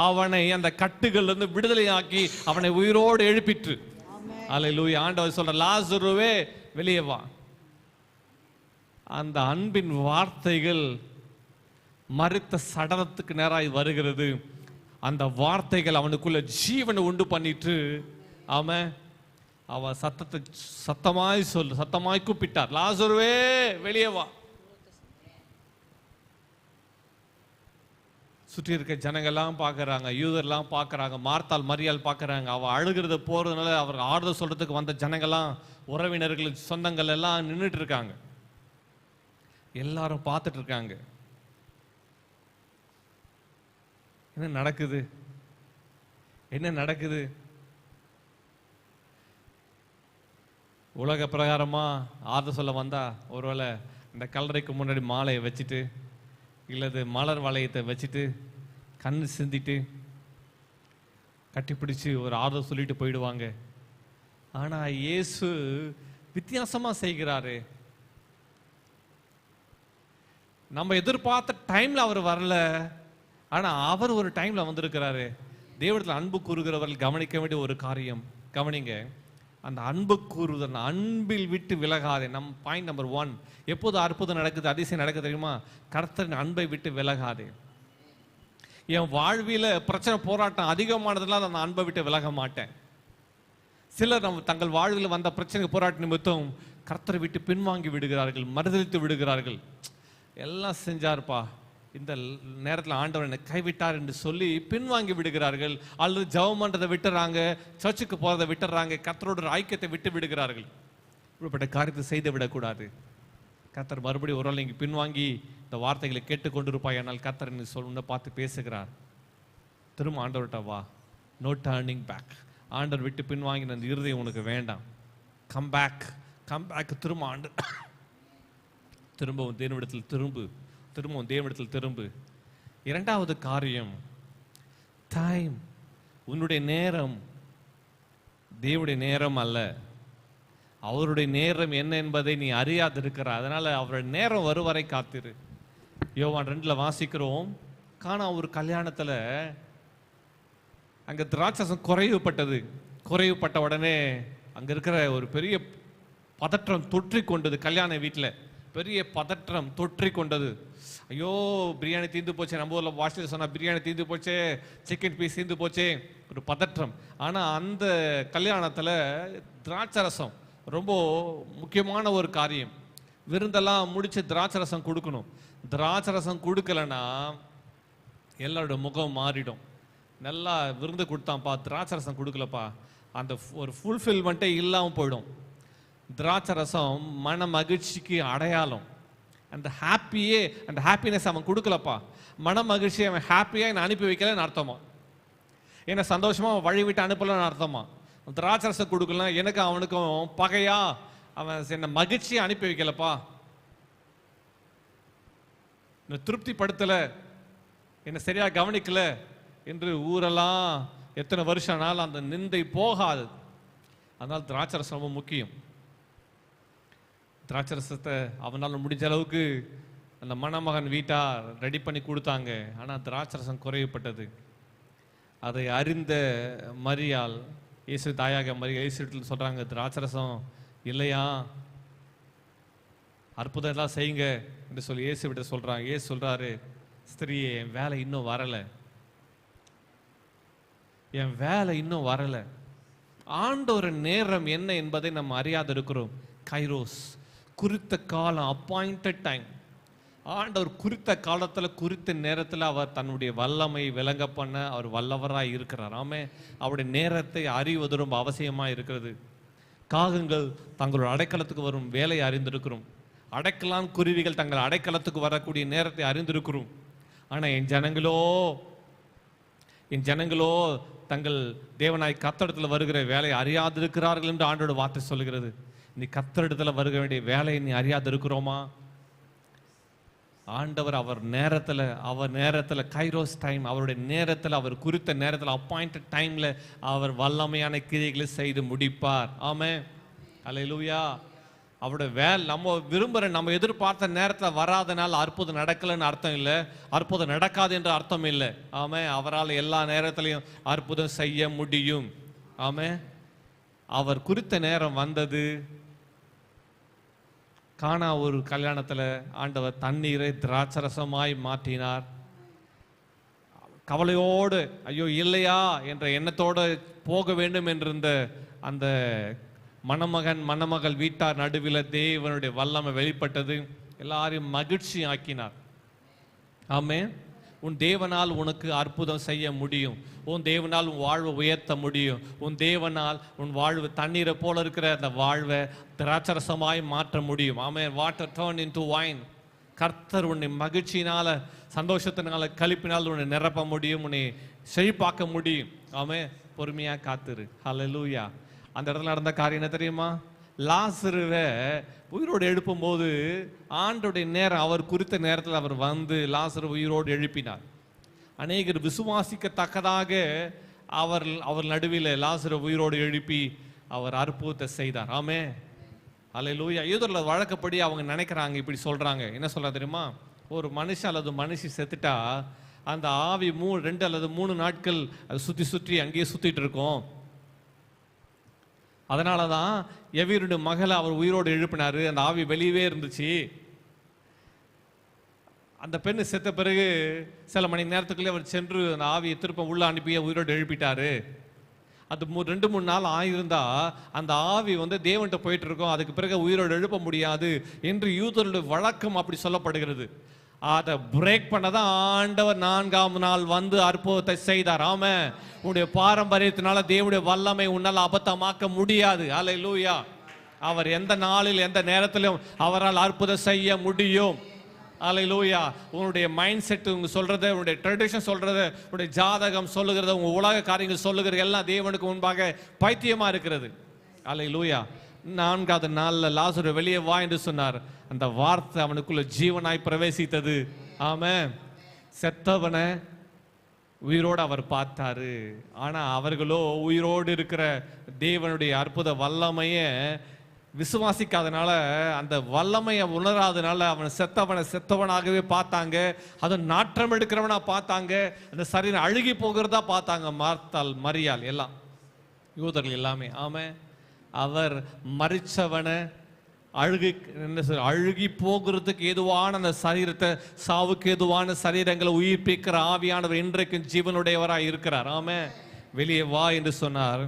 அவனை அந்த கட்டுகள்ல இருந்து விடுதலையாக்கி அவனை உயிரோடு எழுப்பிற்று. அல்லேலூயா. ஆண்டவர் சொல்ற, லாசருவே வெளியே வா. அந்த அன்பின் வார்த்தைகள் மரித்த சடலத்துக்கு நேராய் வருகிறது. அந்த வார்த்தைகள் அவனுக்குள்ள ஜீவனை உண்டு பண்ணிட்டு அவன் சத்தமாய் கூப்பிட்டார், லாசருவே வெளியே வா. சுற்றி இருக்க ஜனங்கள்லாம் பார்க்கறாங்க, யூதர்லாம் பார்க்கறாங்க, மார்த்தாள் மரியாள் பார்க்கறாங்க. அவ அழுகிறத போறதுனால அவர் ஆறுதல் சொல்றதுக்கு வந்த ஜனங்கள்லாம், உறவினர்கள், சொந்தங்கள் எல்லாம் நின்றுட்டு இருக்காங்க. எல்லாரும் பார்த்துட்டு இருக்காங்க. என்ன நடக்குது, என்ன நடக்குது? உலக பிரகாரமா ஆறுதல் சொல்ல வந்தா ஒருவேளை இந்த கல்லறைக்கு முன்னாடி மாலையை வச்சுட்டு இல்லது மலர் வளையத்தை வச்சுட்டு கண்ணு சிந்திட்டு கட்டிப்பிடிச்சு ஒரு ஆறுதல் சொல்லிட்டு போயிடுவாங்க. ஆனா இயேசு வித்தியாசமா செய்கிறாரு. நம்ம எதிர்பார்த்த டைம்ல அவர் வரல, ஆனா அவர் ஒரு டைம்ல வந்திருக்கிறாரு. தேவனிடத்தில் அன்பு கூறுகிறவர்கள் கவனிக்க வேண்டிய ஒரு காரியம் கவனிங்க. அந்த அன்பு கூறுதல், அன்பில் விட்டு விலகாதே. நம் பாயிண்ட் நம்பர் 1. எப்போது அற்புதம் நடக்குது, அதிசயம் நடக்குது தெரியுமா? கர்த்தரின் அன்பை விட்டு விலகாதே. என் வாழ்வில பிரச்சனை போராட்டம் அதிகமானதுனால அந்த அன்பை விட்டு விலக மாட்டேன். சிலர் தங்கள் வாழ்வில் வந்த பிரச்சனை போராட்ட நிமித்தம் கர்த்தரை விட்டு பின்வாங்கி விடுகிறார்கள், மறுதலித்து விடுகிறார்கள். எல்லாம் செஞ்சார்ப்பா, இந்த நேரத்தில் ஆண்டவர் என்னை கைவிட்டார் என்று சொல்லி பின்வாங்கி விடுகிறார்கள். அல்லது ஜெபம் பண்றதை விட்டுறாங்க, சர்ச்சுக்கு போறதை விட்டுறாங்க, கர்த்தரோட ஐக்கியத்தை விட்டு விடுகிறார்கள். இப்படிப்பட்ட காரியத்தை செய்து விடக்கூடாது. கர்த்தர் மறுபடியும் ஒரு நாள் நீங்க பின்வாங்கி இந்த வார்த்தைகளை கேட்டுக்கொண்டிருப்பாய், ஆனால் கர்த்தர் என்ன சொல்ல பார்த்து பேசுகிறார். திரும்ப ஆண்டவர்கிட்ட வா. No turning back. ஆண்டவர் விட்டு பின்வாங்கின அந்த இருதயம் உனக்கு வேண்டாம். Come back, come back. திரும்பவும் தேவனிடத்தில் திரும்பு. இரண்டாவது காரியம், டைம். உன்னுடைய நேரம் தேவனுடைய நேரம் அல்ல, அவருடைய நேரம் என்ன என்பதை நீ அறியாது இருக்கிற. அதனால அவருடைய நேரம் வரும் வரை காத்திரு. யோவான் 2 வாசிக்கிறோம், காணா ஒரு கல்யாணத்துல அங்க திராட்சரசம் குறைவுபட்ட உடனே அங்க இருக்கிற ஒரு பெரிய பதற்றம் தொற்றி கொண்டது. கல்யாண வீட்டில் பெரிய பதற்றம் தொற்றி கொண்டது. ஐயோ, பிரியாணி தீர்ந்து போச்சே, நம்ம ஊரில் வாஷில் சொன்னால் பிரியாணி தீர்ந்து போச்சே, சிக்கன் பீஸ் தீர்ந்து போச்சே, ஒரு பதற்றம். ஆனால் அந்த கல்யாணத்தில் திராட்சரசம் ரொம்ப முக்கியமான ஒரு காரியம். விருந்தெல்லாம் முடிச்சு திராட்சரசம் கொடுக்கணும். திராட்சரசம் கொடுக்கலன்னா எல்லாரோட முகம் மாறிடும். நல்லா விருந்து கொடுத்தான்ப்பா, திராட்சரசம் கொடுக்கலப்பா, அந்த ஒரு ஃபுல்ஃபில்மெண்ட்டே இல்லாமல் போயிடும். திராட்சரசம் மன மகிழ்ச்சிக்கு அடையாளம். அந்த ஹாப்பினஸ் அவன் கொடுக்கலப்பா, மன மகிழ்ச்சி அவன் ஹாப்பியாக என்னை அனுப்பி வைக்கலன்னு அர்த்தமா, என்னை சந்தோஷமா அவன் வழி விட்டு அனுப்பலன்னு அர்த்தமா. திராட்சரசம் கொடுக்கலாம் எனக்கு அவனுக்கும் பகையா, அவன் என்னை மகிழ்ச்சியை அனுப்பி வைக்கலப்பா, என்னை திருப்திப்படுத்தலை, என்னை சரியாக கவனிக்கல என்று ஊரெல்லாம் எத்தனை வருஷம் ஆனாலும் அந்த நிந்தை போகாது. அதனால் திராட்சரசம் ரொம்ப முக்கியம். திராட்சரசத்தை அவனால் முடிஞ்ச அளவுக்கு அந்த மணமகன் வீட்டார் ரெடி பண்ணி கொடுத்தாங்க. ஆனால் திராட்சரசம் குறைவுபட்டது. அதை அறிந்த மரியாள், இயேசு தாயாக மரியாள் இயேசுவில் சொல்கிறாங்க, திராட்சரசம் இல்லையா, அற்புதம் எல்லாம் செய்யுங்க என்று சொல்லி இயேசு விட்ட சொல்கிறாங்க. இயேசு சொல்கிறாரு, ஸ்திரீயே, என் வேலை இன்னும் வரலை. ஆண்டவர் நேரம் என்ன என்பதை நம்ம அறியாது இருக்கிறோம். கைரோஸ், குறித்த காலம், அப்பாயிண்டட் டைம். ஆண்டவர் குறித்த காலத்தில் குறித்த நேரத்தில் அவர் தன்னுடைய வல்லமை விளங்க பண்ண அவர் வல்லவராய் இருக்கிறார். ஆமே, அவருடைய நேரத்தை அறிவது ரொம்ப அவசியமாக இருக்கிறது. காகங்கள் தங்களோட அடைக்கலத்துக்கு வரும் வேலையை அறிந்திருக்கிறோம். அடைக்கலான் குருவிகள் தங்கள் அடைக்கலத்துக்கு வரக்கூடிய நேரத்தை அறிந்திருக்கிறோம். ஆனால் என் ஜனங்களோ தங்கள் தேவனாய் கர்த்தரிடத்தில் வருகிற வேலையை அறியாதிருக்கிறார்கள் என்று ஆண்டோட வார்த்தை சொல்லுகிறது. நீ கர்த்தரிடத்தில் வருக வேண்டிய வேலையை நீ அறியாது இருக்கிறோமா? ஆண்டவர் அவர் நேரத்தில் கைரோஸ் டைம், அவருடைய நேரத்தில், அவர் குறித்த நேரத்தில், அப்பாயிண்டட் டைம்ல அவர் வல்லமையான கிரியைகளை செய்து முடிப்பார். ஆமென், அல்லேலூயா. அவருடைய நம்ம விரும்புகிற நம்ம எதிர்பார்த்த நேரத்தில் வராதனால அற்புதம் நடக்கலைன்னு அர்த்தம் இல்லை, அற்புதம் நடக்காது என்ற அர்த்தம் இல்லை. ஆமென். அவரால் எல்லா நேரத்திலையும் அற்புதம் செய்ய முடியும். ஆமென். அவர் குறித்த நேரம் வந்தது. கானா ஒரு கல்யாணத்தில் ஆண்டவர் தண்ணீரை திராட்சரசமாய் மாற்றினார். கவலையோடு ஐயோ இல்லையா என்ற எண்ணத்தோடு போக வேண்டும் என்றிருந்த அந்த மணமகள் வீட்டார் நடுவில் தேவனுடைய வல்லமை வெளிப்பட்டது. எல்லாரையும் மகிழ்ச்சி ஆக்கினார். ஆமென். உன் தேவனால் உனக்கு அற்புதம் செய்ய முடியும். உன் தேவனால் உன் வாழ்வை உயர்த்த முடியும். உன் தேவனால் உன் வாழ்வு தண்ணீரை போல இருக்கிற அந்த வாழ்வை திராட்சரசமாய் மாற்ற முடியும். Amen. Water turn into wine. கர்த்தர் உன்னை மகிழ்ச்சியினால, சந்தோஷத்தினால, கழிப்பினால் உன்னை நிரப்ப முடியும், உன்னை செழிப்பாக்க முடியும். ஆமென். பொறுமையா காத்துரு. ஹல்லேலூயா. அந்த இடத்துல நடந்த காரியம் என்ன தெரியுமா? லாசருவை உயிரோடு எழுப்பும் போது ஆண்டோடைய நேரம், அவர் குறித்த நேரத்தில் அவர் வந்து லாசரு உயிரோடு எழுப்பினார். அநேகர் விசுவாசிக்கத்தக்கதாக அவர் நடுவில் லாசரு உயிரோடு எழுப்பி அவர் அற்புதத்தை செய்தார். ஆமே. அல்லேலூயா. யூதர்ல வழக்கப்படி அவங்க நினைக்கிறாங்க, இப்படி சொல்றாங்க. என்ன சொல்ற தெரியுமா? ஒரு மனுஷன் அல்லது மனுஷி செத்துட்டா அந்த ஆவி 2 அல்லது 3 நாட்கள் அது சுற்றி அங்கேயே சுத்திட்டு இருக்கும். அதனால தான் எவீருடைய மகளை அவர் உயிரோடு எழுப்பினாரு. அந்த ஆவி வெளியவே இருந்துச்சு. அந்த பெண்ணு செத்த பிறகு சில மணி நேரத்துக்குள்ளே அவர் சென்று அந்த ஆவியை திரும்ப உள்ள அனுப்பி உயிரோடு எழுப்பிட்டாரு. அது 2-3 நாள் ஆயிருந்தா அந்த ஆவி தேவன்கிட்ட போயிட்டு இருக்கோம், அதுக்கு பிறகு உயிரோடு எழுப்ப முடியாது என்று யூதருடைய வழக்கம் அப்படி சொல்லப்படுகிறது. அதை பிரேக் பண்ணதான் ஆண்டவர் 4ஆம் நாள் வந்து அற்புதத்தை செய்தார். ஆமே. உன்னுடைய பாரம்பரியத்தினால தேவனுடைய வல்லமை உன்னால் அபத்தமாக்க முடியாது. அல்லேலூயா. அவர் எந்த நாளில் எந்த நேரத்திலும் அவரால் அற்புதம் செய்ய முடியும். அல்லேலூயா. உன்னுடைய மைண்ட் செட் சொல்றது, உன்னுடைய ட்ரெடிஷன் சொல்றது, உன்னுடைய ஜாதகம் சொல்லுகிறது, உங்க உலக காரியங்கள் சொல்லுகிறது எல்லாம் தேவனுக்கு முன்பாக பைத்தியமா இருக்கிறது. அல்லேலூயா. 4ஆவது நாள்ல லாசரு வெளியே வா என்று சொன்னார். அந்த வார்த்தை அவனுக்குள்ள ஜீவனாய் பிரவேசித்தது. ஆமென். செத்தவனை உயிரோடு அவர் பார்த்தாரு. ஆனா அவர்களோ உயிரோடு இருக்கிற தேவனுடைய அற்புத வல்லமைய விசுவாசிக்காதனால, அந்த வல்லமையை உணராதனால அவன் செத்தவனாகவே பார்த்தாங்க. அதை நாற்றம் எடுக்கிறவனா பார்த்தாங்க. அந்த சரீரம் அழுகி போகிறதா பார்த்தாங்க. மார்த்தாள், மரியாள் எல்லாம் யூதர்கள் எல்லாமே. ஆமென். அவர் மரிச்சவனை அழுகி போகிறதுக்கு ஏதுவான அந்த சரீரத்தை, சாவுக்கு ஏதுவான சரீரங்களை உயிர்ப்பிக்கிற ஆவியானவர் இன்றைக்கும் ஜீவனுடையவராய் இருக்கிறார். ஆமென். வெளியே வா என்று சொன்னார்.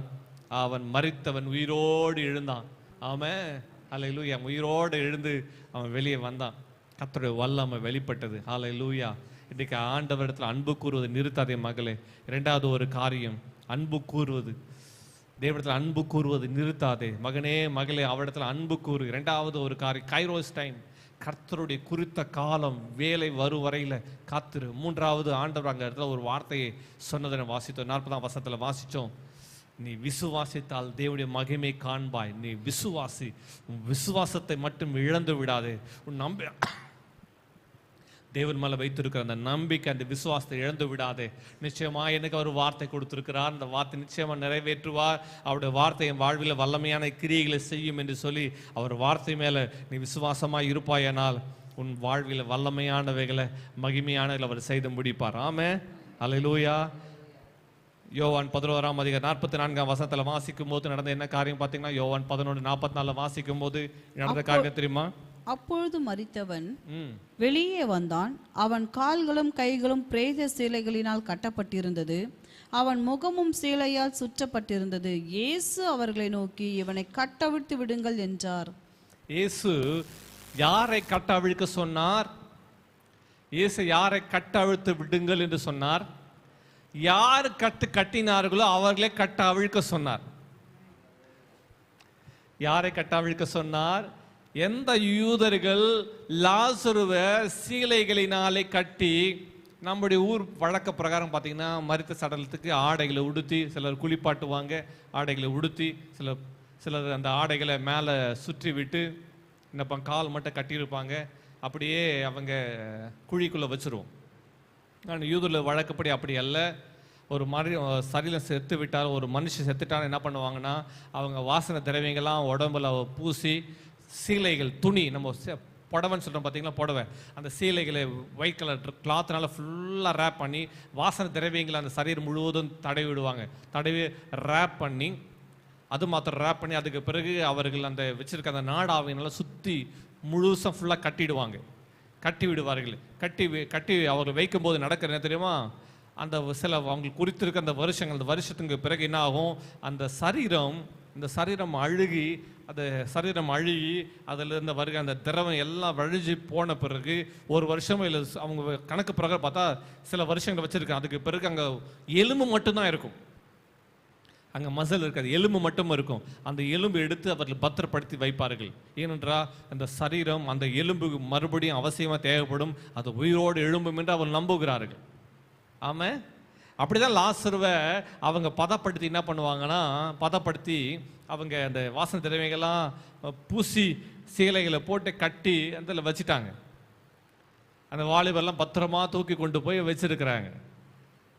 அவன் மரித்தவன் உயிரோடு எழுந்தான். ஆமென். அல்லேலூயா. உயிரோடு எழுந்து அவன் வெளியே வந்தான். கர்த்தருடைய வல்லமை வெளிப்பட்டது. அல்லேலூயா. இன்றைக்கு ஆண்டவரிடத்தில் அன்பு கூறுவது நிறுத்தாதே மகளே. 2வது ஒரு காரியம், அன்பு கூறுவது. தேவனிடத்தில் அன்பு கூறுவது நிறுத்தாதே மகனே, மகளே. அவரிடத்தில் அன்பு கூறு. 2வது ஒரு காரியம், கைரோஸ் டைம். கர்த்தருடைய குறித்த காலம், வேலை வரும் வரையில் காத்திரு. 3வது ஆண்டவர் அங்கே இடத்துல ஒரு வார்த்தையை சொன்னதை வாசித்தோம். 40ஆம் வசனத்தில் வாசித்தோம். நீ விசுவாசித்தால் தேவனுடைய மகிமை காண்பாய். நீ விசுவாசி. உன் விசுவாசத்தை மட்டும் இழந்து விடாதே. உன் தேவன் மேலே வைத்திருக்கிற அந்த நம்பிக்கை, அந்த விசுவாசத்தை இழந்து விடாதே. நிச்சயமா எனக்கு அவர் வார்த்தை கொடுத்திருக்கிறார். அந்த வார்த்தை நிச்சயமா நிறைவேற்றுவார். அவருடைய வார்த்தை என் வாழ்வில் வல்லமையான கிரியைகளை செய்யும் என்று சொல்லி அவர் வார்த்தை மேலே நீ விசுவாசமாக இருப்பாயானால் உன் வாழ்வில் வல்லமையானவைகளை, மகிமையானவைகளை அவர் செய்து முடிப்பார். ஆமென். அல்லேலூயா. யோவான் 11ஆம் அதிகாரம் 44ஆம் வசனத்தில் வாசிக்கும் போது நடந்த என்ன காரியம் பார்த்தீங்கன்னா, யோவான் 11:44 வாசிக்கும் போது நடந்த காரியம் தெரியுமா? அப்பொழுது மரித்தவன் வெளியே வந்தான். அவன் கால்களும் கைகளும் பிரேத சீலைகளினால் கட்டப்பட்டிருந்தது. அவன் முகமும் சீலையால் சுற்றப்பட்டிருந்தது. இயேசு அவர்களை நோக்கி, இவனை கட்டவிழ்த்து விடுங்கள் என்றார். இயேசு யாரை கட்டவிழ்க்க சொன்னார்? இயேசு யாரை கட்டவிழ்த்து விடுங்கள் என்று சொன்னார்? யார் கட்டினார்களோ அவர்களே கட்ட அவிழ்க்க சொன்னார். யாரை கட்ட அவிழ்க்க சொன்னார்? எந்த யூதர்கள் லாசருவை சீலைகளினாலே கட்டி, நம்முடைய ஊர் வழக்க பிரகாரம் பார்த்தீங்கன்னா மரித்த சடலத்துக்கு ஆடைகளை உடுத்தி, சிலர் குளிப்பாட்டுவாங்க, ஆடைகளை உடுத்தி, சிலர் அந்த ஆடைகளை மேலே சுற்றி விட்டு இந்த கால் மட்டும் கட்டியிருப்பாங்க. அப்படியே அவங்க குழிக்குள்ளே வச்சிருவோம். ஆனால் யூதரில் வழக்கப்படி அப்படி அல்ல. ஒரு சரீரம் செத்து விட்டால், ஒரு மனுஷன் செத்துட்டாலும் என்ன பண்ணுவாங்கன்னா, அவங்க வாசனை திரவியங்கள்லாம் உடம்புல பூசி சீலைகள், துணி, நம்ம புடவைன்னு சொல்கிறோம் பார்த்தீங்களா, புடவை, அந்த சீலைகளை ஒயிட் கலர் கிளாத்னால ஃபுல்லாக ரேப் பண்ணி வாசனை திரவியங்களை அந்த சரீரம் முழுவதும் தடவி விடுவாங்க. தடவி ரேப் பண்ணி, அது மாத்திரம் ரேப் பண்ணி, அதுக்கு பிறகு அவர்கள் அந்த வச்சிருக்க அந்த நாடாவையினால சுற்றி முழுசாக ஃபுல்லாக கட்டி விடுவார்கள். கட்டி அவர்கள் வைக்கும்போது நடக்கிற என்ன தெரியுமா, அந்த சில அவங்களுக்கு குறித்திருக்க அந்த வருஷங்கள், அந்த வருஷத்துக்கு பிறகு என்ன ஆகும், அந்த சரீரம் அழுகி, அதில் இருந்த வருகை அந்த திரவம் எல்லாம் வழிஞ்சு போன பிறகு ஒரு வருஷமோ இல்லை, அவங்க கணக்கு பிரகாரம் பார்த்தா சில வருஷங்கள் வச்சிருக்காங்க. அதுக்கு பிறகு அங்கே எலும்பு மட்டும்தான் இருக்கும், அங்கே மசல் இருக்காது, எலும்பு மட்டும் இருக்கும். அந்த எலும்பு எடுத்து அவர்கள் பத்திரப்படுத்தி வைப்பார்கள். ஏனென்றால் அந்த சரீரம், அந்த எலும்பு மறுபடியும் அவசியமாக தேவைப்படும், அது உயிரோடு எழும்பும் என்று அவர் நம்புகிறார்கள். ஆமாம், அப்படிதான் லாசருவை அவங்க பதப்படுத்தி என்ன பண்ணுவாங்கன்னா, அவங்க அந்த வாசனை திரவியங்கள்லாம் பூசி சீலைகளை போட்டு கட்டி அதில் வச்சுட்டாங்க. அந்த வாலிபெல்லாம் பத்திரமா தூக்கி கொண்டு போய் வச்சிருக்கிறாங்க.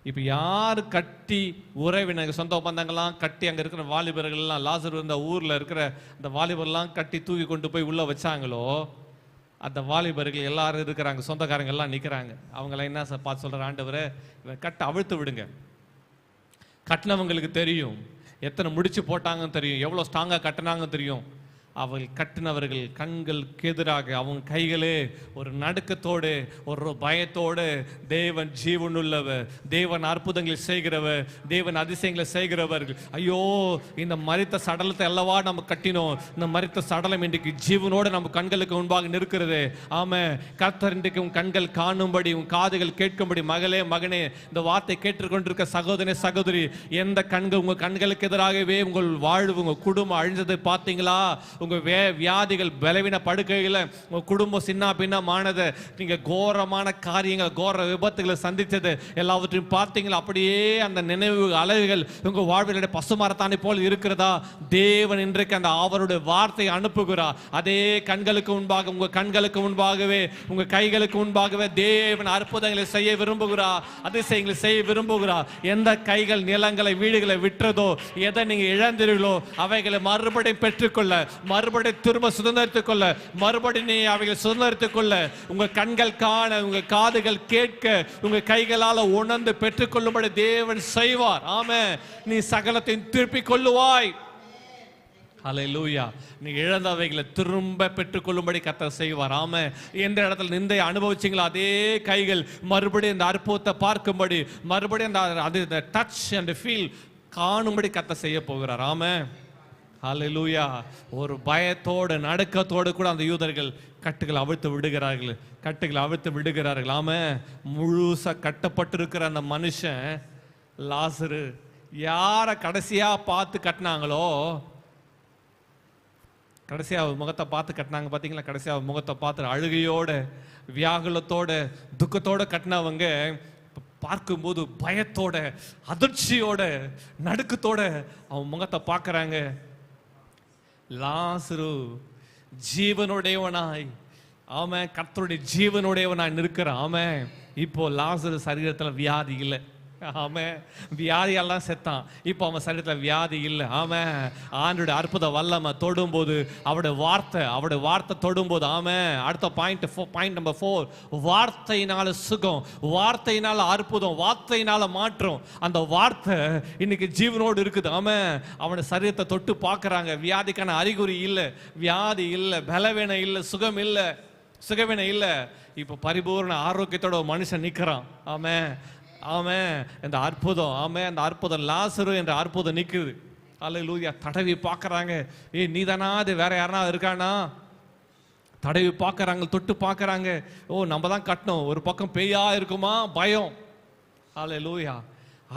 இப்போ யார் கட்டி, உறவினர் சொந்த பந்தங்கள்லாம் கட்டி, அங்கே இருக்கிற வாலிபர்கள்லாம், லாசர் இருந்த ஊரில் இருக்கிற அந்த வாலிபர்லாம் கட்டி தூக்கி கொண்டு போய் உள்ளே வச்சாங்களோ, அந்த வாலிபர்கள் எல்லாரும் இருக்கிறாங்க, சொந்தக்காரங்க எல்லாம் நிற்கிறாங்க. அவங்களாம் என்ன பார்த்து சொல்கிற, ஆண்டவரே கட்டை அவிழ்த்து விடுங்க. கட்டினவங்களுக்கு தெரியும், எத்தனை முடிச்சு போட்டாங்கன்னு தெரியும், எவ்வளோ ஸ்ட்ராங்காக கட்டினாங்கன்னு தெரியும். அவர்கள் கட்டினவர்கள் கண்களுக்கு எதிராக அவங்க கைகளே ஒரு நடுக்கத்தோடு, ஒரு பயத்தோடு, தேவன் ஜீவனுள்ளவர், தேவன் அற்புதங்களை செய்கிறவர், தேவன் அதிசயங்களை செய்கிறவர்கள், ஐயோ இந்த மரித்த சடலத்தை அல்லவா நம்ம கட்டினோம், இந்த மரித்த சடலம் இன்றைக்கு ஜீவனோடு நம்ம கண்களுக்கு முன்பாக நிற்கிறது. ஆமாம், கர்த்தர் இன்றைக்கு உன் கண்கள் காணும்படி, உன் காதுகள் கேட்கும்படி, மகளே மகனே இந்த வார்த்தை கேட்டுக்கொண்டிருக்க சகோதரனே சகோதரி, எந்த கண்கள் உங்கள் கண்களுக்கு எதிராகவே உங்கள் வாழ்வு, உங்கள் குடும்பம் அழிஞ்சதை பார்த்தீங்களா, உங்கள் வியாதிகள், பலவீன படுக்கைகளை, உங்கள் குடும்பம் சின்ன பின்னமானது, நீங்கள் கோரமான காரியங்கள், கோர விபத்துகளை சந்தித்தது எல்லாவற்றையும் பார்த்தீங்களா, அப்படியே அந்த நினைவு அலைகள் உங்கள் வாழ்விலுடைய பசுமரத்தானே போல் இருக்கிறதா, தேவன் இன்றைக்கு அந்த அவருடைய வார்த்தையை அனுப்புகிறார். அதே கண்களுக்கு முன்பாக, உங்கள் கண்களுக்கு முன்பாகவே, உங்கள் கைகளுக்கு முன்பாகவே தேவன் அற்புதங்களை செய்ய விரும்புகிறார், அதிசயங்களை செய்ய விரும்புகிறார். எந்த கைகள் நிலங்களை, வீடுகளை விற்றதோ, எதை நீங்கள் இழந்தீர்களோ அவைகளை மறுபடியும் பெற்றுக்கொள்ள, மறுபடியும் திரும்ப சுதந்திரத்துக் கொள்ள, மறுபடியும் நீ அவைகளை சுதந்திரத்துக் கொள்ள, உங்க கண்கள் காண, உங்க காதுகள் கேட்க, உங்க கைகளால் உணர்ந்து பெற்றுக்கொள்ளும்படி தேவன் செய்வார். ஆமென். நீ சகலத்தையும் திருப்பிக் கொள்ளுவாய். ஹல்லேலூயா. நீ இழந்தவைகளை திரும்ப பெற்றுக்கொள்ளும்படி கர்த்தர் செய்வார். ஆமென். எந்த இடத்துல நிந்தை அனுபவிச்சீங்களோ அதே கைகள் மறுபடியும் இந்த அற்புதத்தை பார்க்கும்படி, மறுபடியும் அந்த டச் அண்ட் ஃபீல் காணும்படி கர்த்தர் செய்ய போகிறார். ஆமென். ஹல்லேலூயா. ஒரு பயத்தோடு, நடுக்கத்தோடு கூட அந்த யூதர்கள் கட்டுகளை அவிழ்த்து விடுகிறார்கள். ஆமாம், முழுசா கட்டப்பட்டிருக்கிற அந்த மனுஷன் லாசரு யாரை கடைசியாக பார்த்து கட்டினாங்களோ, கடைசியாக முகத்தை பார்த்து கட்டினாங்க பார்த்தீங்களா, கடைசியாக முகத்தை பார்த்து அழுகையோட, வியாகுலத்தோட, துக்கத்தோட கட்டினவங்க பார்க்கும்போது பயத்தோட, அதிர்ச்சியோட, நடுக்கத்தோட அவன் முகத்தை பார்க்குறாங்க. லாசரு ஜீவனுடையவனாய், ஆமாம், கர்த்தருடைய ஜீவனுடையவனாய் நிற்கிறான். ஆமாம். இப்போ லாசரு சரீரத்தில் வியாதி இல்லை. ஆமாம், வியாதியெல்லாம் செத்தான், இப்போ அவன் சரீரத்தில் வியாதி இல்லை. ஆமாம், ஆண்டோட அற்புத வல்லமை தொடும்போது, அவருடைய வார்த்தை தொடும்போது, ஆமாம். அடுத்த பாயிண்ட் நம்பர் 4, வார்த்தையினால சுகம், வார்த்தையினால அற்புதம், வார்த்தையினால மாற்றம். அந்த வார்த்தை இன்னைக்கு ஜீவனோடு இருக்குது. ஆமாம், அவனோட சரீரத்தை தொட்டு பார்க்குறாங்க. வியாதிக்கான அறிகுறி இல்லை, வியாதி இல்லை, பலவீனம் இல்லை, சுகவீனம் இல்லை. இப்போ பரிபூர்ண ஆரோக்கியத்தோட ஒரு மனுஷன் நிற்கிறான். ஆமாம், ஆமாம். இந்த அற்புதம், ஆமாம், அந்த அற்புதம் லாசரு என்ற அற்புதம் நிற்குது. அல்லேலூயா. தடவி பார்க்குறாங்க. நீ தானா, அது வேற யாருனா இருக்கானா? தடவி பார்க்குறாங்க, தொட்டு பார்க்குறாங்க. ஓ, நம்ம தான் கட்டணும். ஒரு பக்கம் பேயா இருக்குமா, பயம். அல்லேலூயா.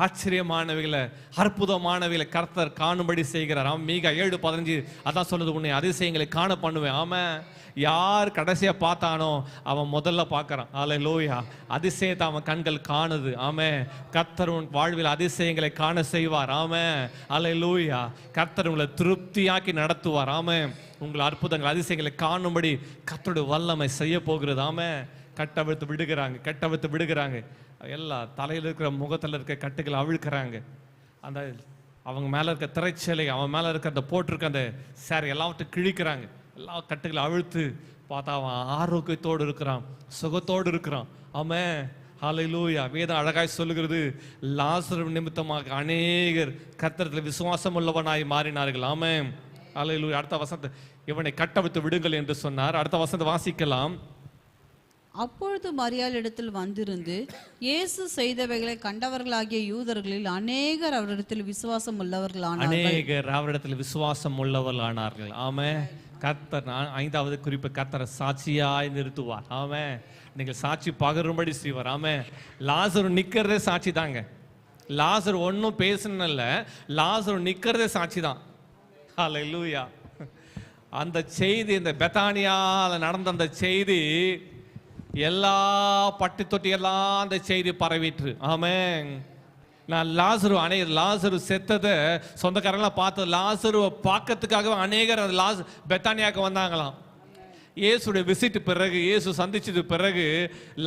ஆச்சரியமானவைகளை, அற்புதமானவைகளை கர்த்தர் காணும்படி செய்கிறார். மீகா 7:15 அதான் சொல்லுது, உன்னை அதிசயங்களை காண பண்ணுவேன். ஆமாம், யார் கடைசியாக பார்த்தானோ அவன் முதல்ல பார்க்குறான். அல்லேலூயா. அதிசயத்தை அவன் கண்கள் காணுது. ஆமென். கர்த்தர் உன் வாழ்வில் அதிசயங்களை காண செய்வார். ஆமென். அல்லேலூயா. கர்த்தர் உங்களை திருப்தியாக்கி நடத்துவார். ஆமென். உங்களை அற்புதங்கள், அதிசயங்களை காணும்படி கர்த்தருடைய வல்லமை செய்ய போகிறது. ஆமென். கட்டவிழ்த்து விடுகிறாங்க. எல்லா தலையில் இருக்கிற, முகத்தில் இருக்க கட்டுகளை அவிழ்க்கிறாங்க. அந்த அவங்க மேலே இருக்க திரைச்சலை, அவன் மேலே இருக்க அந்த போட்டிருக்க அந்த சாரி எல்லாவற்றையும் கிழிக்கிறாங்க. எல்லா கட்டுகளை அழுத்து பார்த்தா அவன் ஆரோக்கியத்தோடு இருக்கிறான், சுகத்தோடு இருக்கிறான். ஆமென். ஹல்லேலூயா. வேதம் அழகாய் சொல்லுகிறது, லாசரு நிமித்தமாக அநேகர் கர்த்தரிடத்தில் விசுவாசம் உள்ளவனாய் மாறினார்கள். ஆமென். ஹல்லேலூயா. அடுத்த வசனத்தை, இவனை கட்டவிழ்த்து விடுங்கள் என்று சொன்னார். அடுத்த வசனத்தை வாசிக்கலாம். அப்பொழுது மரியாளிடத்தில் வந்திருந்து இயேசு செய்தவைகளை கண்டவர்களாகிய யூதர்களில் அநேகர் அவரிடத்தில் விசுவாசம் உள்ளவர்களானார்கள். ஆமென். கர்த்தர் 5வது குறிப்பு, கர்த்தரை சாட்சியாய் நிறுத்துவார். ஆமென். நீங்கள் சாட்சி பகரும்படி செய்வார். ஆமென். லாசரு நிக்கிறதே சாட்சி தாங்க. லாசரு ஒன்றும் பேசணும்ல, லாசரு நிக்கிறதே சாட்சி தான். ஹல்லேலூயா. அந்த செய்தி, இந்த பெத்தானியால நடந்த அந்த செய்தி எல்லா பட்டி தொட்டி எல்லாம் அந்த செய்தி பரவிட்டு. ஆமென். நான் லாசரு செத்ததை சொந்தக்காரங்களாம் பார்த்து லாசருவை பார்க்கறதுக்காக அநேகர் பெத்தானியாவுக்கு வந்தாங்களாம். இயேசுடைய விசிட் பிறகு, இயேசு சந்திச்சது பிறகு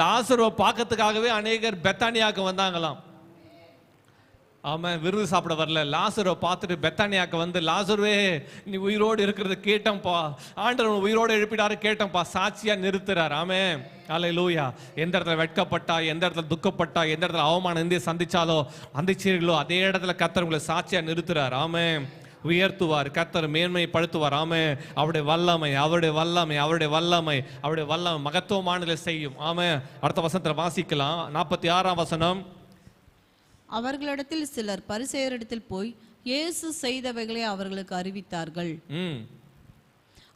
லாசருவை பார்க்கறதுக்காகவே அநேகர் பெத்தானியாவுக்கு வந்தாங்களாம். ஆமாம், விருது சாப்பிட வரல, லாசருவை பார்த்துட்டு பெத்தானியாவுக்கு வந்து, லாசருவே நீ உயிரோடு இருக்கிறத கேட்டோம்ப்பா, ஆண்டவர் உயிரோடு எழுப்பிடாரு கேட்டோம்ப்பா, சாட்சியா நிறுத்துறார். ஆமென். ஹல்லேலூயா. எந்த இடத்துல வெட்கப்பட்டா, எந்த இடத்துல துக்கப்பட்டா, எந்த இடத்துல அவமானம் இந்திய சந்திச்சாலோ சந்திச்சீர்களோ அதே இடத்துல கர்த்தர் உங்களை சாட்சியா நிறுத்துறார். ஆமென். உயர்த்துவார், கர்த்தர் மேன்மைப்படுத்துவார். ஆமென். அவருடைய வல்லமை, அவருடைய வல்லமை, அவருடைய வல்லமை, அவருடைய வல்லமை மகத்துவமானதை செய்யும். ஆமென். அடுத்த வசனத்தில் வாசிக்கலாம். 46ஆம் வசனம். அவர்களிடத்தில் சிலர் பரிசேயரிடத்தில் போய் இயேசு செய்தவைகளை அவர்களுக்கு அறிவித்தார்கள்.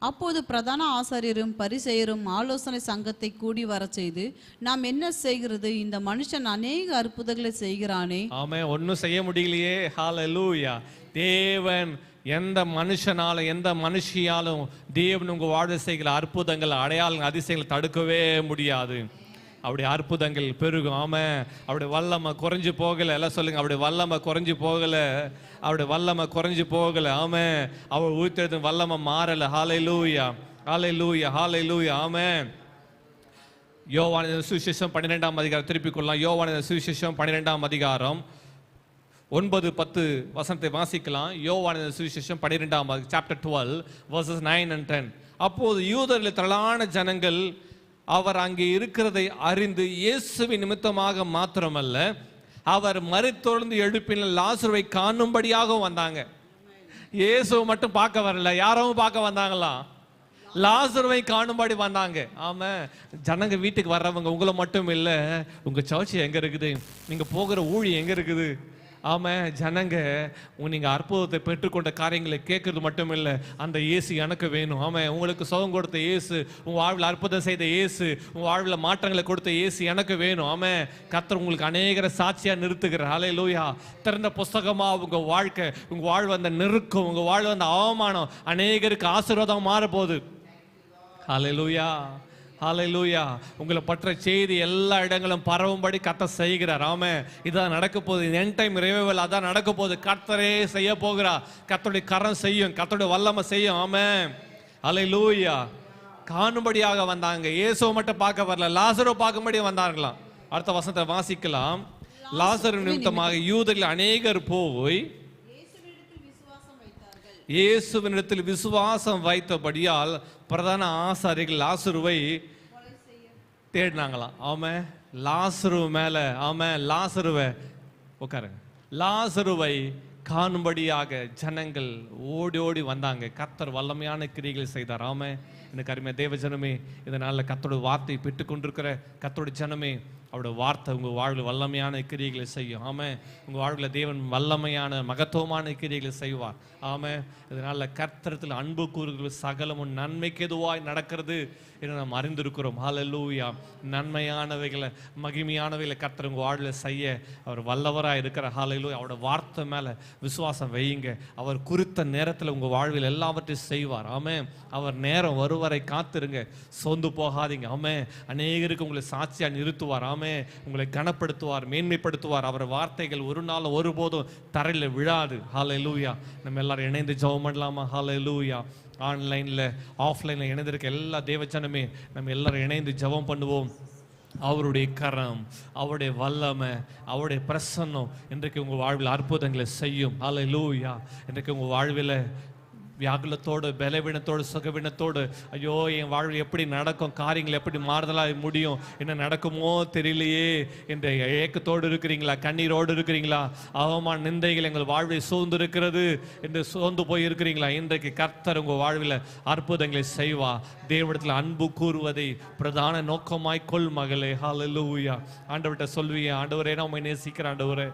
அப்போது பிரதான ஆசாரியரும் பரிசேயரும் ஆலோசனை சங்கத்தை கூடி வர செய்து, நாம் என்ன செய்கிறது, இந்த மனுஷன் அநேக அற்புதங்களை செய்கிறானே. ஆமென். ஒன்னும் செய்ய முடியலையே. ஹல்லேலூயா. தேவன் எந்த மனுஷனாலும் எந்த மனுஷியாலும் தேவன் உங்க வாழ்வை செய்கிற அற்புதங்கள், அடையாளங்கள், அதிசயங்களை தடுக்கவே முடியாது. அவருடைய அற்புதங்கள் பெருகும். ஆமென். அவருடைய வல்லமை குறைஞ்சு போகல. எல்லாம் சொல்லுங்க, அவருடைய வல்லமை குறைஞ்சு போகல, அவருடைய வல்லமை குறைஞ்சு போகல. ஆமென். அவர் உயிர்த்தெழுந்த வல்லமை மாறல. ஹல்லேலூயா, ஹல்லேலூயா, ஹல்லேலூயா. ஆமென். யோவானின் சுவிசேஷம் 12ஆம் அதிகாரம் திருப்பிக் கொள்ளலாம். யோவானின் சுவிசேஷம் 12ஆம் அதிகாரம் 9-10 வசனத்தை வாசிக்கலாம். யோவானின் சுவிசேஷம் 12ஆம் சாப்டர் 12 verses 9 and 10. அப்போது யூதரில் திரளான ஜனங்கள் அவர் அங்கே இருக்கிறதை அறிந்து இயேசுவின் நிமித்தமாக மாத்திரமல்ல, அவர் மரித்தொழுந்து எழுப்பின லாசருவை காணும்படியாக வந்தாங்க. இயேசுவை மட்டும் பார்க்க வரல, யாரும் பார்க்க வந்தாங்களா? லாசருவை காணும்படி வந்தாங்க. ஆமா, ஜனங்க வீட்டுக்கு வர்றவங்க உங்களை மட்டும் இல்லை, உங்க சர்ச் எங்க இருக்குது, நீங்க போகிற ஊழி எங்க இருக்குது. ஆமா, ஜனங்க நீங்க அற்புதத்தை பெற்றுக்கொண்ட காரியங்களை கேட்கறது மட்டும் இல்லை, அந்த இயேசு எனக்கு வேணும். ஆமா, உங்களுக்கு சுகம் கொடுத்த இயேசு, உங்க வாழ்வில் அற்புதம் செய்த இயேசு, உங்க வாழ்வில் மாற்றங்களை கொடுத்த இயேசு எனக்கு வேணும். ஆமா, கர்த்தர் உங்களுக்கு அநேகரை சாட்சியா நிறுத்துகிறார். ஹல்லேலூயா. திறந்த புஸ்தகமா உங்க வாழ்க்கை, உங்க வாழ்வு அந்த நெருக்கம், உங்க வாழ்வு அந்த அவமானம் அநேகருக்கு ஆசீர்வாதம் மாற போகுது. ஹல்லேலூயா, ஹல்லேலூயா. உங்களை பற்ற செய்தி எல்லா இடங்களும் பரவும்படி கர்த்தர் செய்கிறார். ஆமென். இதான் நடக்க போகுது. எண்ட் டைம் ரிவைவல் அதான் நடக்க போகுது. கர்த்தரே செய்ய போகிறார். கர்த்தருடைய கரம் செய்யும், கர்த்தருடைய வல்லமை செய்யும். ஆமென். ஹல்லேலூயா. காணும்படியாக வந்தாங்க. இயேசுவை மட்டும் பார்க்க வரல, லாசரை பார்க்கும்படி வந்தார்களாம். அடுத்த வசனத்தை வாசிக்கலாம். லாசரு நிமித்தமாக யூதரில் அநேகர் போய் இயேசுவினிடத்தில் விசுவாசம் வைத்தபடியால் பிரதான ஆசாரியர்கள் லாசருவை தேடினாங்களாம். ஆமா, லாசரு மேல, ஆமா, லாசருவை உட்காருங்க, லாசருவை காணும்படியாக ஜனங்கள் ஓடி ஓடி வந்தாங்க. கர்த்தர் வல்லமையான கிரியைகளை செய்தார். ஆமா, எனக்கு அருமையா தேவ ஜனமே, இதனால கர்த்தருடைய வார்த்தை பெற்றுக்கொண்டிருக்கிற கர்த்தருடைய ஜனமே, அவருடைய வார்த்தை உங்கள் வாழ்வில் வல்லமையான கிரியைகளை செய்யும். ஆமாம், உங்கள் வாழ்வில் தேவன் வல்லமையான மகத்துவமான கிரியைகளை செய்வார். ஆமாம், இதனால் கர்த்தரத்தில் அன்பு கூறுகிற சகலமும் நன்மைக்கு எதுவாய் நடக்கிறது என்று நாம் அறிந்திருக்கிறோம். ஹல்லேலூயா. நன்மையானவைகளை, மகிமையானவைகளை கர்த்தர் உங்கள் வாழ்வில் செய்ய அவர் வல்லவராக இருக்கிறார். ஹல்லேலூயா. அவரோட வார்த்தை மேலே விசுவாசம் வையுங்க. அவர் குறித்த நேரத்தில் உங்கள் வாழ்வில் எல்லாவற்றையும் செய்வார். ஆமாம், அவர் நேரம் வருவரை காத்திருங்க, சோர்ந்து போகாதீங்க. ஆமாம், அநேகருக்கு உங்களை சாட்சியாக நிறுத்துவார். ஆமாம், உங்களை கனப்படுத்துவார், மேன்மைப்படுத்துவார். அவர் வார்த்தைகள் ஒரு நாள் ஒருபோதும் தரையில் விழாது. ஹல்லேலூயா. நம்ம எல்லாரும் இணைந்து ஜெபம் பண்ணலாமா? ஹல்லேலூயா. ஆன்லைனில் ஆஃப்லைனில் இணைந்திருக்க எல்லா தேவஜனமே நம்ம எல்லாரும் இணைந்து ஜெபம் பண்ணுவோம். அவருடைய கரம், அவருடைய வல்லமை, அவருடைய பிரசன்னம் இன்றைக்கு உங்கள் வாழ்வில் அற்புதங்களை செய்யும். ஹல்லேலூயா. இன்றைக்கு உங்கள் வாழ்வில் வியாகுலத்தோடு, பலவீனத்தோடு, சுகவீனத்தோடு, ஐயோ என் வாழ்வு எப்படி நடக்கும், காரியங்கள் எப்படி மாறுதலாக முடியும், என்ன நடக்குமோ தெரியலையே என்ற ஏக்கத்தோடு இருக்கிறீங்களா? கண்ணீரோடு இருக்கிறீங்களா? அவமான நிந்தைகள் எங்கள் வாழ்வை சூழ்ந்து இருக்கிறது என்று சோர்ந்து போய் இருக்கிறீங்களா? இன்றைக்கு கர்த்தர் உங்கள் வாழ்வில் அற்புதங்களை செய்வா. தேவனிடத்தில் அன்பு கூறுவதை பிரதான நோக்கமாய் கொள் மகளே. ஹல்லேலூயா. ஆண்டவர்கிட்ட சொல்வியா, ஆண்டவரே நான் உம்மை நேசிக்கிறேன் ஆண்டவரே,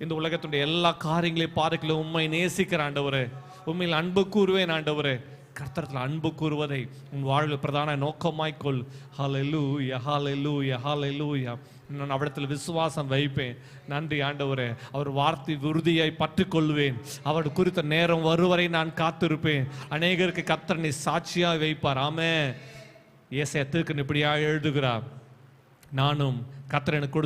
இந்த உலகத்துடைய எல்லா காரியங்களையும் பார்க்கல உம்மை நேசிக்கிறேன் ஆண்டவரே, உண்மையில் அன்பு கூறுவேன் ஆண்டவரே. கர்த்தரத்தில் அன்பு கூறுவதை உன் வாழ்வில் பிரதான நோக்கமாய்க்கொள். ஹல்லேலூயா, ஹல்லேலூயா, ஹல்லேலூயா. நான் அவரிடத்தில் விசுவாசம் வைப்பேன். நன்றி ஆண்டவரே. அவர் வார்த்தை உறுதியாய் பற்றி கொள்வேன். அவர் குறித்த நேரம் வருவரை நான் காத்திருப்பேன். அநேகருக்கு கர்த்தர் நீ சாட்சியாக வைப்பார். ஆமே. ஏசாயா தீர்க்கன் இப்படியா எழுதுகிறார், நானும் கர்த்தர் எனக்கு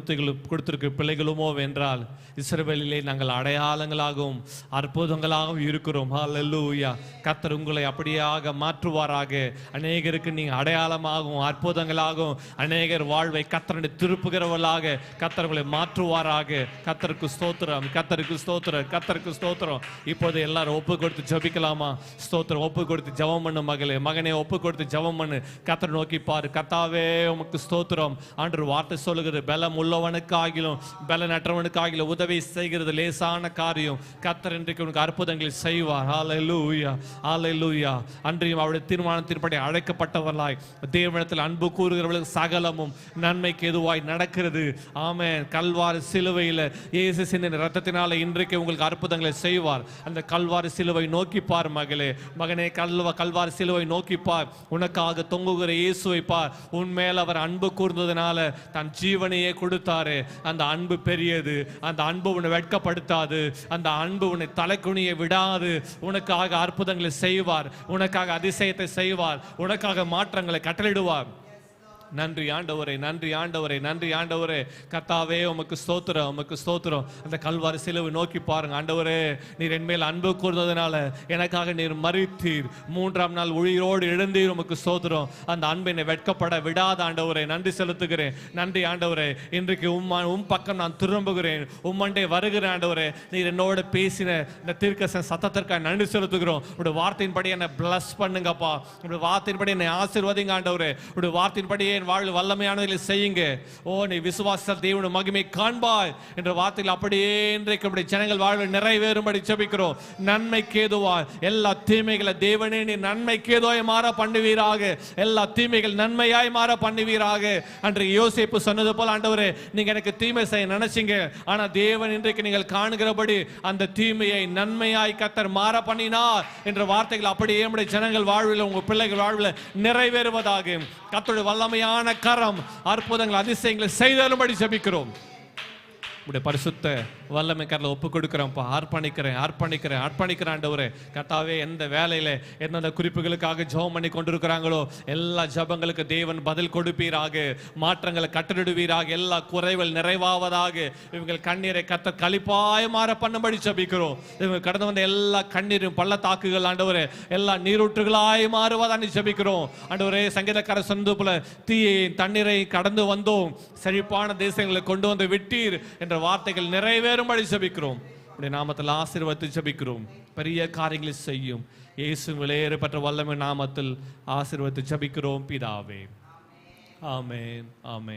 கொடுத்திருக்க பிள்ளைகளுமோ வென்றால் இஸ்ரவேலிலே நாங்கள் அடையாளங்களாகவும் அற்புதங்களாகவும் இருக்கிறோம். ஹல்லேலூயா. கர்த்தர் உங்களை அப்படியாக மாற்றுவாராக. அநேகருக்கு நீங்கள் அடையாளமாகவும் அற்புதங்களாகவும் அநேகர் வாழ்வை கர்த்தரை திருப்புகிறவர்களாக கர்த்தர் உங்களை மாற்றுவாராக. கர்த்தருக்கு ஸ்தோத்திரம், கர்த்தருக்கு ஸ்தோத்திரம், கர்த்தருக்கு ஸ்தோத்திரம். இப்போது எல்லாரும் ஒப்பு கொடுத்து ஜெபிக்கலாமா? ஸ்தோத்திரம். ஒப்பு கொடுத்து ஜெபம் பண்ணு மகளே, மகனே, ஒப்பு கொடுத்து ஜெபம் பண்ணு. கர்த்தரை நோக்கி பாரு. கர்த்தாவே உமக்கு ஸ்தோத்திரம். ஆண்டவர் வார்த்தை சொல்லுகிறது, பலம் உள்ளவனுக்காகிலும் பலனற்றவனுக்காகிலும் உதவி செய்கிறது லேசான காரியம். கர்த்தர் இன்றைக்கு உனக்கு அற்புதங்களை செய்வார். ஹல்லேலூயா, ஹல்லேலூயா. அன்றையும் அவருடைய தீர்மானத்தின்படி அழைக்கப்பட்டவர்களாய் தேவனிடத்தில் அன்பு கூறுகிறவர்களுக்கு சகலமும் நன்மைக்கு எதுவாய் நடக்கிறது. ஆமென். கல்வாரி சிலுவையில் இயேசு சிந்தின இரத்தத்தினால இன்றைக்கு உங்களுக்கு அற்புதங்களை செய்வார். அந்த கல்வாரி சிலுவை நோக்கி பார் மகளே, மகனே. கல்வாரி சிலுவை நோக்கி பார். உனக்காக தொங்குகிற இயேசுவை பார். உன்மேல் அவர் அன்பு கூர்ந்ததுனால தன் ஜீவனையே கொடுத்தாரு. அந்த அன்பு பெரியது. அந்த அன்பு உன்னை வெட்கப்படுத்தாது. அந்த அன்பு உன்னை தலைக்குனிய விடாது. உனக்காக அற்புதங்களை செய்வார். உனக்காக அதிசயத்தை செய்வார். உனக்காக மாற்றங்களை கட்டளையிடுவார். நன்றி ஆண்டவரே, நன்றி ஆண்டவரே, நன்றி ஆண்டவரே. கர்த்தாவே உமக்கு ஸ்தோத்திரம், உமக்கு ஸ்தோத்திரம். அந்த கல்வாரி சிலுவை நோக்கி பாருங்க. ஆண்டவரே, நீர் என்மேல் அன்பு கூர்ந்ததுனால எனக்காக நீர் மரித்தீர், மூன்றாம் நாள் உயிரோடு எழுந்தீர். உமக்கு ஸ்தோத்திரம். அந்த அன்பை என்னை வெட்கப்பட விடாத ஆண்டவரே நன்றி செலுத்துகிறேன். நன்றி ஆண்டவரே. இன்றைக்கு பக்கம் நான் திரும்புகிறேன், உம்மண்டே வருகிறேன் ஆண்டவரே. நீர் என்னோட பேசின இந்த தீர்க்கதரிசன சத்தத்திற்காக நன்றி செலுத்துகிறோம். உடைய வார்த்தையின்படி என்னை பிளஸ் பண்ணுங்கப்பா. உடைய வார்த்தையின்படி என்னை ஆசீர்வதிங்க ஆண்டவரே. உடைய வார்த்தையின்படியே என் வாழ்வில் வல்லமையானதை செய்யுங்க. ஓ, நீ விசுவாசத்தால் தேவனுடைய மகிமை காண்பாய் என்ற வார்த்தையில் அப்படியே இன்றைக்கு ஜனங்கள் வாழ்வில் நிறைவேறும்படி ஜெபிக்கிறோம். நன்மைக்கு ஏதுவாய் எல்லா தீமைகளை தேவனே நீ நன்மைக்கு ஏதுவாய் மாற பண்ணுவீராக. எல்லா தீமைகள் நன்மையாய் மாற பண்ணுவீராக. அன்றைக்கு யோசேப்பு சொன்னது போல ஆண்டவரே, நீங்க எனக்கு தீமை செய்ய நினைச்சீங்க, ஆனா தேவன் இன்றைக்கு நீங்கள் காணுகிறபடி அந்த தீமையை நன்மையாய் கர்த்தர் மாற பண்ணினார் என்ற வார்த்தைகள் அப்படியே நம்முடைய ஜனங்கள் வாழ்வில், உங்க பிள்ளைகள் வாழ்வில் நிறைவேறுவதாக கர்த்தருடைய வல்லமையான கரம் அற்புதங்கள் அதிசயங்களை செய்தரும்படி ஜெபிக்கிறோம். உடைய பரிசுத்த வல்லமை கரல ஒப்பு கொடுக்கிறோம்ப்பா. அர்ப்பணிக்கிறேன் ஆண்டவரே. கர்த்தாவே, எந்த வேலையில எந்தெந்த குறிப்புகளுக்காக ஜெபம் பண்ணி கொண்டிருக்கிறாங்களோ எல்லா ஜெபங்களுக்கு தேவன் பதில் கொடுப்பீராக. மாற்றங்களை கட்டளிடுவீராக. எல்லா குறைகள் நிறைவாவதாக. இவங்கள் கண்ணீரை கர்த்தர் களிப்பாய் மாற பண்ணும்படி ஜெபிக்கிறோம். இவங்க கடந்து வந்த எல்லா கண்ணீரும் பள்ளத்தாக்குகள் ஆண்டவரே எல்லா நீரூற்றுகளாய் மாறுவதான்னு ஜெபிக்கிறோம் ஆண்டவரே. சங்கீதக்காரர் சொன்னது போல தீயை தண்ணீரை கடந்து வந்தோம், செழிப்பான தேசங்களை கொண்டு வந்து விட்டீர் என்ற வார்த்தைகள் நிறைவேறும்படி ஜெபிக்கிறோம். உடைய நாமத்தில் ஆசீர்வதித்து ஜெபிக்கிறோம். பெரிய காரியங்களை செய்யும் இயேசு விலையேறப்பட்ட வல்லமை நாமத்தில் ஆசீர்வதித்து ஜெபிக்கிறோம் பிதாவே. ஆமென், ஆமென்.